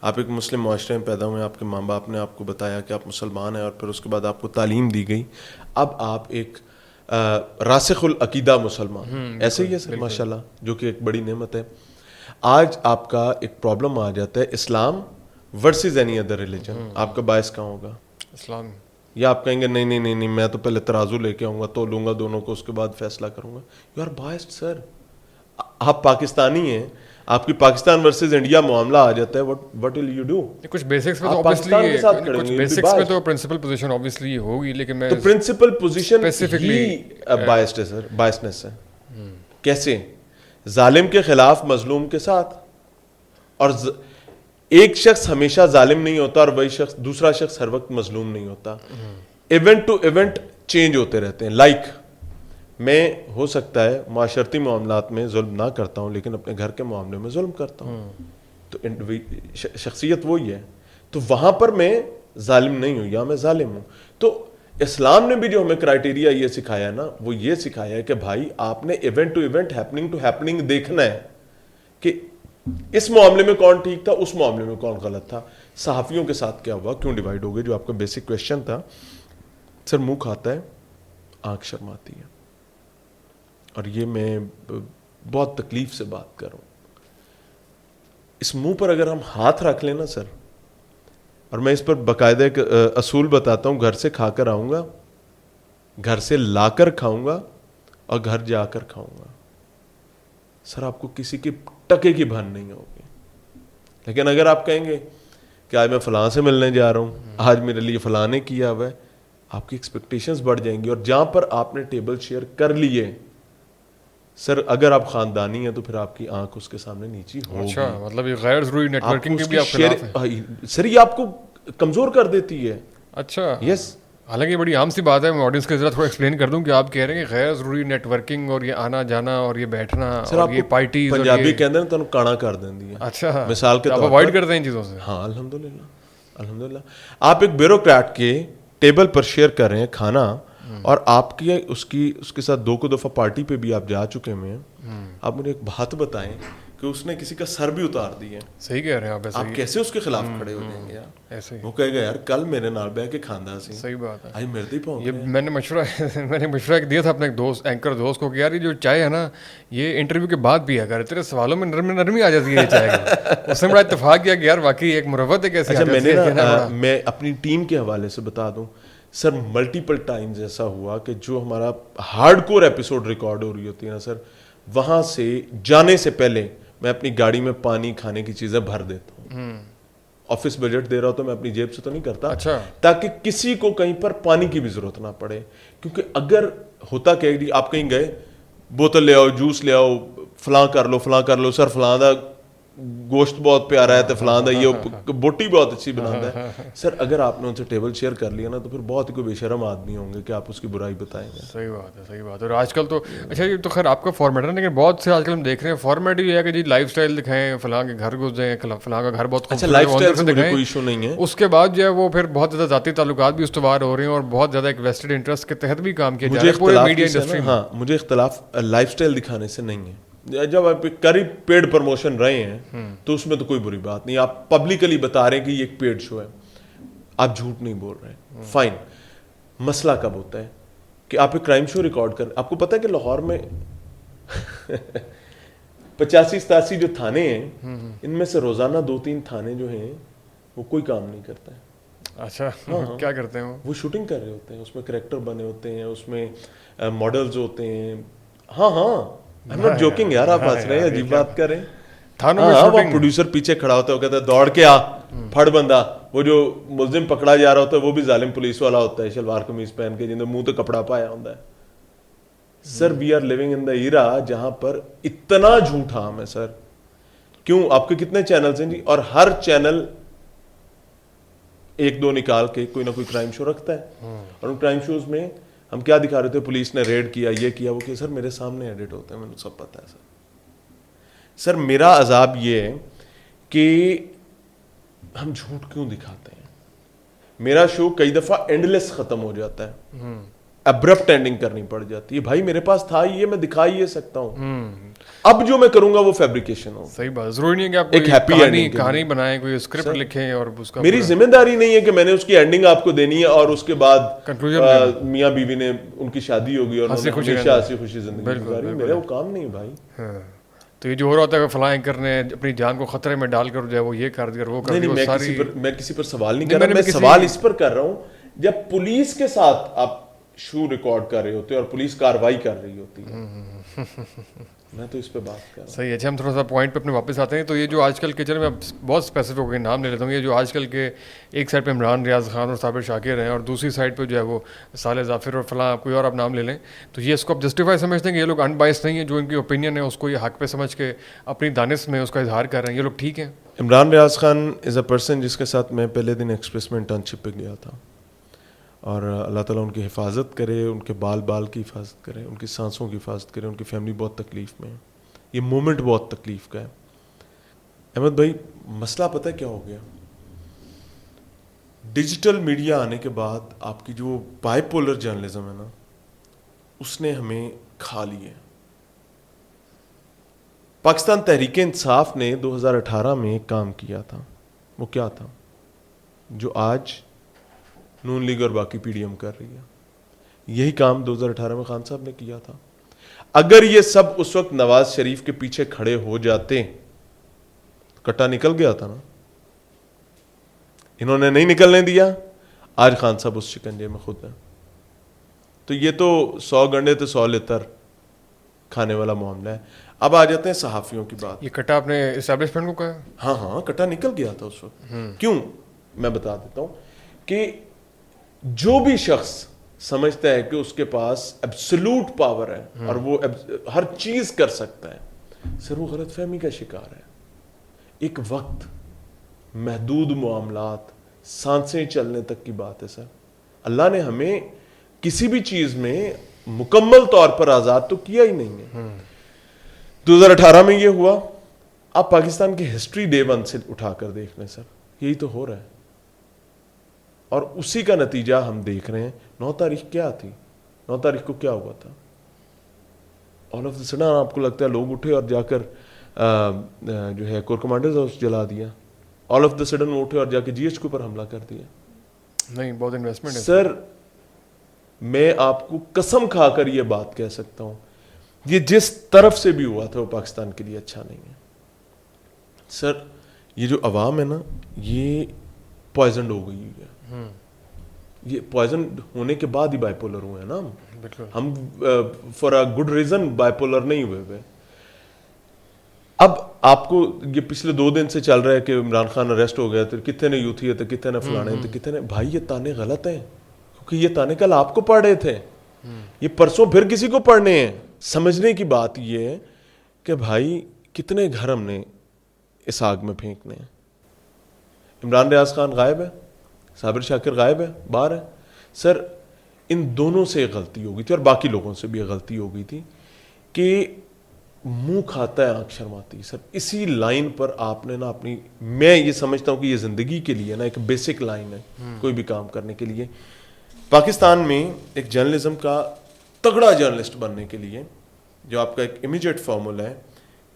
آپ ایک مسلم معاشرے میں پیدا ہوئے, آپ کے ماں باپ نے آپ کو بتایا کہ آپ مسلمان ہیں, اور پھر اس کے بعد آپ کو تعلیم دی گئی. اب آپ ایک راسخ العقیدہ مسلمان, ایسے ہی ہے سر ماشاء اللہ, جو کہ ایک بڑی نعمت ہے. آج آپ کا ایک پرابلم آ جاتا ہے, اسلام ورسز اینی ادر ریلیجن. آپ کا باعث کہاں ہوگا؟ اسلام. یا آپ کہیں گے نہیں نہیں نہیں نہیں میں تو پہلے ترازو لے کے آؤں گا, تو لوں گا دونوں کو, اس کے بعد فیصلہ کروں گا. یو آر بائسڈ سر. آپ پاکستانی ہیں, آپ کی پاکستان ورسز انڈیا معاملہ آ جاتا ہے, وٹ ول یو ڈو؟ کچھ بیسکس میں تو اوبویسلی کچھ بیسکس میں تو پرنسپل پوزیشن اوبویسلی ہوگی, لیکن میں تو پرنسپل پوزیشن ہی بائسڈ ہے سر, بائسنس ہے. کیسے؟ ظالم کے خلاف مظلوم کے ساتھ, اور ایک شخص ہمیشہ ظالم نہیں ہوتا اور وہی شخص دوسرا شخص ہر وقت مظلوم نہیں ہوتا. ایونٹ ٹو ایونٹ چینج ہوتے رہتے ہیں. لائک میں ہو سکتا ہے معاشرتی معاملات میں ظلم نہ کرتا ہوں, لیکن اپنے گھر کے معاملے میں ظلم کرتا ہوں, تو شخصیت وہی ہے, تو وہاں پر میں ظالم نہیں ہوں یا میں ظالم ہوں. تو اسلام نے بھی جو ہمیں کرائٹیریا یہ سکھایا نا, وہ یہ سکھایا ہے کہ بھائی آپ نے event to event, happening to happening دیکھنا ہے کہ اس معاملے میں کون ٹھیک تھا, اس معاملے میں کون غلط تھا. صحافیوں کے ساتھ کیا ہوا, کیوں ڈیوائڈ ہو گئے, جو آپ کا بیسک کویشچن تھا. سر منہ کھاتا ہے, آنکھ شرماتی ہے, اور یہ میں بہت تکلیف سے بات کر رہا ہوں. اس منہ پر اگر ہم ہاتھ رکھ لیں نا سر, اور میں اس پر باقاعدہ ایک اصول بتاتا ہوں, گھر سے کھا کر آؤں گا, گھر سے لا کر کھاؤں گا, اور گھر جا کر کھاؤں گا. سر آپ کو کسی کی ٹکے کی بھن نہیں ہوگی. لیکن اگر آپ کہیں گے کہ آج میں فلاں سے ملنے جا رہا ہوں, آج میرے لیے فلاں نے کیا ہوا ہے, آپ کی ایکسپیکٹیشنز بڑھ جائیں گی. اور جہاں پر آپ نے ٹیبل شیئر کر لیے سر, اگر آپ خاندانی ہیں تو پھر آپ کی آنکھ اس کے سامنے نیچی ہوگی. اچھا, مطلب یہ غیر ضروری نیٹ ورکنگ کی بھی آپ خلاف ہیں؟ سر یہ آپ کو کمزور کر دیتی ہے. اچھا, یس. حالانکہ یہ بڑی عام سی بات ہے, میں آڈینس کے ذرا تھوڑا ایکسپلین کر دوں کہ آپ کہہ رہے ہیں کہ غیر ضروری نیٹ ورکنگ اور یہ آنا جانا اور یہ بیٹھنا اور یہ پارٹیز, پنجابی کہتے ہیں نا تمہیں کانا کر دیں. اچھا, مثال کے طور پر اوائڈ کرتے ہیں ان چیزوں سے. ہاں الحمدللہ, الحمدللہ. آپ ایک بیوروکریٹ کے ٹیبل پر شیئر کر رہے ہیں کھانا, اور آپ کی اس کے ساتھ 2 دفعہ پارٹی پہ بھی آپ جا چکے ہیں. آپ مجھے ایک بات بتائیں کہ اس نے کسی کا سر بھی اتار دیا. صحیح کہہ رہے ہیں آپ کیسے اس کے خلاف کھڑے ہو جائیں گے یار؟ ایسے ہی وہ کہے گا یار کل میرے نال بیٹھ کے کھاندا سی. صحیح بات ہے. آج میرے ہی پاؤں. یہ میں نے مشورہ دیا تھا اپنے ایک دوست, اینکر دوست کو, کہ یار یہ جو چائے ہے نا, یہ انٹرویو کے بعد پیا کر, تیرے سوالوں میں نرمی آ جاتی ہے یہ چائے کی. اس نے بڑا اتفاق کیا کہ یار واقعی ایک مروت ہے. کیسے میں اپنی ٹیم کے حوالے سے بتا دوں سر, ملٹیپل ٹائمز ایسا ہوا کہ جو ہمارا ہارڈ کور ایپیسوڈ ریکارڈ ہو رہی ہوتی ہے نا سر, وہاں سے جانے سے پہلے میں اپنی گاڑی میں پانی کھانے کی چیزیں بھر دیتا ہوں. آفس بجٹ دے رہا ہوں تو میں اپنی جیب سے تو نہیں کرتا, تاکہ کسی کو کہیں پر پانی کی بھی ضرورت نہ پڑے. کیونکہ اگر ہوتا کہ آپ کہیں گئے, بوتل لے آؤ, جوس لے آؤ, فلاں کر لو, سر فلاں دا گوشت بہت پیارا ہے تو فلاں دا یہ بوٹی بہت اچھی بناتا ہے. سر اگر آپ نے ان سے ٹیبل شیئر کر لیا نا تو پھر بہت ہی کوئی بے شرم آدمی ہوں گے کہ آپ اس کی برائی بتائیں گے. صحیح بات ہے. اور آج کل تو اچھا یہ تو خیر آپ کا فارمیٹ ہے, لیکن بہت سے آج کل ہم دیکھ رہے ہیں فارمیٹ یہ ہے کہ جی لائف اسٹائل دکھائیں, فلاں کے گھر گھس جائیں, فلاں کا گھر بہت خوبصورت لائف اسٹائل سے دکھائیں, کوئی ایشو نہیں ہے. اس کے بعد جو ہے وہ پھر بہت زیادہ ذاتی تعلقات بھی استوار ہو رہے ہیں اور بہت زیادہ ایک ویسٹڈ انٹرسٹ کے تحت بھی کام کیا جا رہا ہے پورے میڈیا انڈسٹری میں. ہاں مجھے اختلاف لائف اسٹائل دکھانے سے نہیں ہے. جب آپ قریب پیڈ پروموشن رہے ہیں تو اس میں تو کوئی بری بات نہیں. آپ پبلکلی بتا رہے ہیں کہ یہ ایک پیڈ شو ہے, آپ جھوٹ نہیں بول رہے ہیں, فائن. مسئلہ کب ہوتا ہے کہ آپ ایک کرائم شو ریکارڈ کر, آپ کو پتا ہے کہ لاہور میں 85-87 جو تھانے ہیں ان میں سے روزانہ 2-3 تھانے جو ہیں وہ کوئی کام نہیں کرتا ہے. اچھا کیا کرتے ہیں وہ شوٹنگ کر رہے ہوتے ہیں, اس میں کریکٹر بنے ہوتے ہیں, اس میں ماڈلز ہوتے ہیں. ہاں I'm not joking یار, آپ ہنس رہے ہیں, عجیب بات کر رہے ہیں. تھانوں میں شوٹنگ, پروڈیوسر پیچھے کھڑا ہوتا ہے, وہ کہتا ہے دوڑ کے آ پھڑ بندہ. وہ جو ملزم پکڑا جا رہا ہوتا ہے وہ بھی ظالم پولیس والا ہوتا ہے, شلوار قمیض پہن کے, جن نے منہ تو کپڑا پایا ہوتا ہے. سر وی آر لیونگ ان دا ایرا جہاں پر اتنا جھوٹ عام ہے. سر کیوں, آپ کے کتنے چینلز ہیں جی, اور ہر چینل 1-2 نکال کے کوئی نہ کوئی کرائم شو رکھتا ہے. اور ان کرائم شوز میں ہم کیا دکھا رہے تھے, پولیس نے ریڈ کیا, یہ کیا, وہ کیا. سر میرے سامنے ایڈٹ ہوتے ہیں, مجھے سب پتا ہے. سر میرا عذاب یہ ہے کہ ہم جھوٹ کیوں دکھاتے ہیں. میرا شو کئی دفعہ اینڈ لیس ختم ہو جاتا ہے, ابرپٹ اینڈنگ کرنی پڑ جاتی ہے. بھائی میرے پاس تھا یہ, میں دکھا ہی سکتا ہوں. اب جو میں کروں گا وہ فیبریکیشن ہو. صحیح بات, ضروری نہیں ہے کہ آپ ایک ہیپی کہانی بنائیں, کوئی اسکرپٹ لکھیں اور اس کا میری ذمہ داری نہیں ہے کہ میں نے اس کی اینڈنگ آپ کو دینی ہے اور اس کے بعد میاں بیوی نے ان کی شادی ہوگی اور ہنسی خوشی زندگی گزاری. میرا وہ کام نہیں ہے بھائی. تو یہ جو ہو رہا ہوتا ہے کہ فلاں اینکر نے اپنی جان کو خطرے میں ڈال کر جو ہے وہ یہ کر دیا, وہ کر دیا. میں کسی پر سوال نہیں کر رہا, میں سوال اس پر کر رہا ہوں جب پولیس کے ساتھ آپ شو ریکارڈ کر رہے ہوتے ہیں اور پولیس کارروائی کر رہی ہوتی ہے, میں تو اس پہ بات کر رہا ہوں. صحیح ہے. اچھا ہم تھوڑا سا پوائنٹ پہ اپنے واپس آتے ہیں. تو یہ جو آج کل کے, چلے میں بہت اسپیسیفک ہو کے نام لے لیتا ہوں, یہ جو آج کل کے ایک سائڈ پہ عمران ریاض خان اور صابر شاکر ہیں اور دوسری سائڈ پہ جو ہے وہ صالح ظافر اور فلاں کوئی اور آپ نام لے لیں, تو یہ اس کو آپ جسٹیفائی سمجھتے ہیں کہ یہ لوگ ان بائس نہیں ہیں, جو ان کی اوپینین ہے اس کو یہ حق پہ سمجھ کے اپنی دانش میں اس کا اظہار کر رہے ہیں, یہ لوگ ٹھیک ہیں؟ عمران ریاض خان از اے پرسن جس کے ساتھ میں پہلے دن ایکسپریس میں انٹرنشپ پہ گیا تھا, اور اللہ تعالیٰ ان کی حفاظت کرے, ان کے بال کی حفاظت کرے, ان کی سانسوں کی حفاظت کرے. ان کی فیملی بہت تکلیف میں ہے, یہ مومنٹ بہت تکلیف کا ہے. احمد بھائی مسئلہ پتہ کیا ہو گیا, ڈیجیٹل میڈیا آنے کے بعد آپ کی جو بائی پولر جرنلزم ہے نا, اس نے ہمیں کھا لی ہے. پاکستان تحریک انصاف نے 2018 میں ایک کام کیا تھا, وہ کیا تھا, جو آج نون لیگ اور باقی پی ڈی ایم کر رہی ہے. یہی کام 2018 میں خان صاحب نے کیا تھا. اگر یہ سب اس وقت نواز شریف کے پیچھے کھڑے ہو جاتے, کٹا نکل گیا تھا نا, انہوں نے نہیں نکلنے دیا, آج خان صاحب اس شکنجے میں خود ہیں. تو یہ تو 100 گنڈے تو 100 لتر کھانے والا معاملہ ہے. اب آ جاتے ہیں صحافیوں کی بات. یہ کٹا اپنے اسٹیبلشمنٹ کو کہا؟ ہاں کٹا نکل گیا تھا اس وقت. کیوں, میں بتا دیتا ہوں کہ جو بھی شخص سمجھتا ہے کہ اس کے پاس ایبسولوٹ پاور ہے اور وہ ہر چیز کر سکتا ہے, سر وہ غلط فہمی کا شکار ہے. ایک وقت, محدود معاملات, سانسیں چلنے تک کی بات ہے. سر اللہ نے ہمیں کسی بھی چیز میں مکمل طور پر آزاد تو کیا ہی نہیں ہے. 2018 میں یہ ہوا. آپ پاکستان کی ہسٹری ڈے 1 سے اٹھا کر دیکھ لیں سر, یہی تو ہو رہا ہے. اور اسی کا نتیجہ ہم دیکھ رہے ہیں. 9 تاریخ کیا تھی, 9 تاریخ کو کیا ہوا تھا؟ آل آف دا سڈن آپ کو لگتا ہے لوگ اٹھے اور جا کر جو ہے کور کمانڈرز ہاؤس جلا دیا. آل آف دا سڈن وہ اٹھے اور جا کے جی ایچ کے اوپر حملہ کر دیا. نہیں, بہت انویسٹمنٹ ہے سر. میں آپ کو قسم کھا کر یہ بات کہہ سکتا ہوں, یہ جس طرف سے بھی ہوا تھا وہ پاکستان کے لیے اچھا نہیں ہے. سر یہ جو عوام ہے نا, یہ پوائزنڈ ہو گئی ہے. یہ پوائزن ہونے کے بعد ہی بائی پولر ہوئے ہیں نا ہم for a good reason by polar نہیں ہوئے. اب آپ کو یہ پچھلے 2 دن سے چل رہا ہے کہ عمران خان اریسٹ ہو گیا, تو کتنے نے یوتھی ہے, کتنے نے فلانے, تو کتنے نے, بھائی یہ تانے غلط ہیں, کیونکہ یہ تانے کل آپ کو پڑھ رہے تھے, یہ پرسوں پھر کسی کو پڑھنے ہیں. سمجھنے کی بات یہ ہے کہ بھائی کتنے گھر ہم نے اس آگ میں پھینکنے ہیں. عمران ریاض خان غائب ہے, صابر شاکر غائب ہے, باہر ہے. سر ان دونوں سے غلطی ہو گئی تھی, اور باقی لوگوں سے بھی غلطی ہو گئی تھی کہ منہ کھاتا ہے آنکھ شرماتی. سر اسی لائن پر آپ نے نا اپنی, میں یہ سمجھتا ہوں کہ یہ زندگی کے لیے نا ایک بیسک لائن ہے کوئی بھی کام کرنے کے لیے. پاکستان میں ایک جرنلزم کا تگڑا جرنلسٹ بننے کے لیے جو آپ کا ایک امیجیٹ فارمولا ہے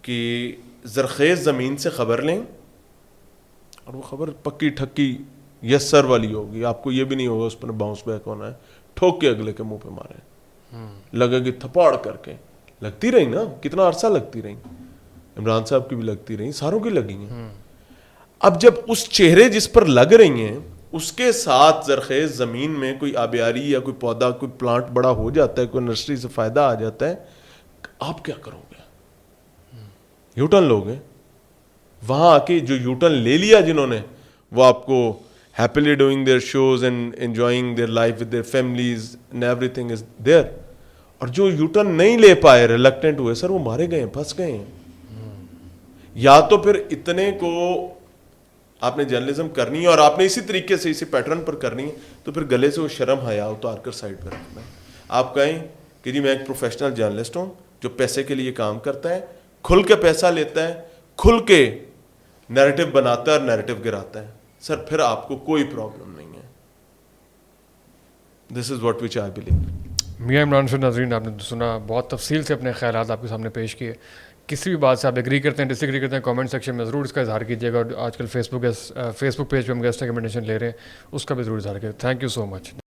کہ زرخیز زمین سے خبر لیں, اور وہ خبر پکی ٹھکی یس سر والی ہوگی, آپ کو یہ بھی نہیں ہوگا اس پر باؤنس بیک ہونا ہے, ٹھوک کے اگلے کے منہ پہ مارے, لگے گی تھپاڑ کر کے. لگتی رہی نا, کتنا عرصہ لگتی رہی, عمران صاحب کی بھی لگتی رہی, ساروں کی لگی ہیں. اب جب اس چہرے جس پر لگ رہی ہیں اس کے ساتھ زرخیز زمین میں کوئی آبیاری یا کوئی پودا, کوئی پلانٹ بڑا ہو جاتا ہے, کوئی نرسری سے فائدہ آ جاتا ہے, آپ کیا کرو گے؟ یوٹرن لوگے. وہاں آ کے جو یوٹرن لے لیا جنہوں نے, وہ آپ کو happily doing their shows and enjoying their life with their families and everything is there. اور جو یوٹرن نہیں لے پائے, ریلکٹنٹ ہوئے, سر وہ مارے گئے ہیں, پھنس گئے ہیں. یا تو پھر اتنے کو آپ نے جرنلزم کرنی ہے اور آپ نے اسی طریقے سے اسی پیٹرن پر کرنی ہے, تو پھر گلے سے وہ شرم حیا اتار کر سائڈ پہ رکھنا ہے. آپ کہیں کہ جی میں ایک پروفیشنل جرنلسٹ ہوں جو پیسے کے لیے کام کرتا ہے, کھل کے پیسہ لیتا ہے, کھل کے نیریٹو بناتا ہے اور نیریٹو گراتا ہے, سر پھر آپ کو کوئی پرابلم نہیں ہے. This is what which I believe. Mian Imran شاہ ناظرین, آپ نے سنا, بہت تفصیل سے اپنے خیالات آپ کے سامنے پیش کیے. کسی بھی بات سے آپ ایگری کرتے ہیں, ڈس ایگری کرتے ہیں, کامنٹ سیکشن میں ضرور اس کا اظہار کیجیے گا. اور آج کل فیس بک پیج پہ ہم گیسٹ ریکمنڈیشن لے رہے ہیں, اس کا بھی ضرور اظہار کیجیے. Thank you so much.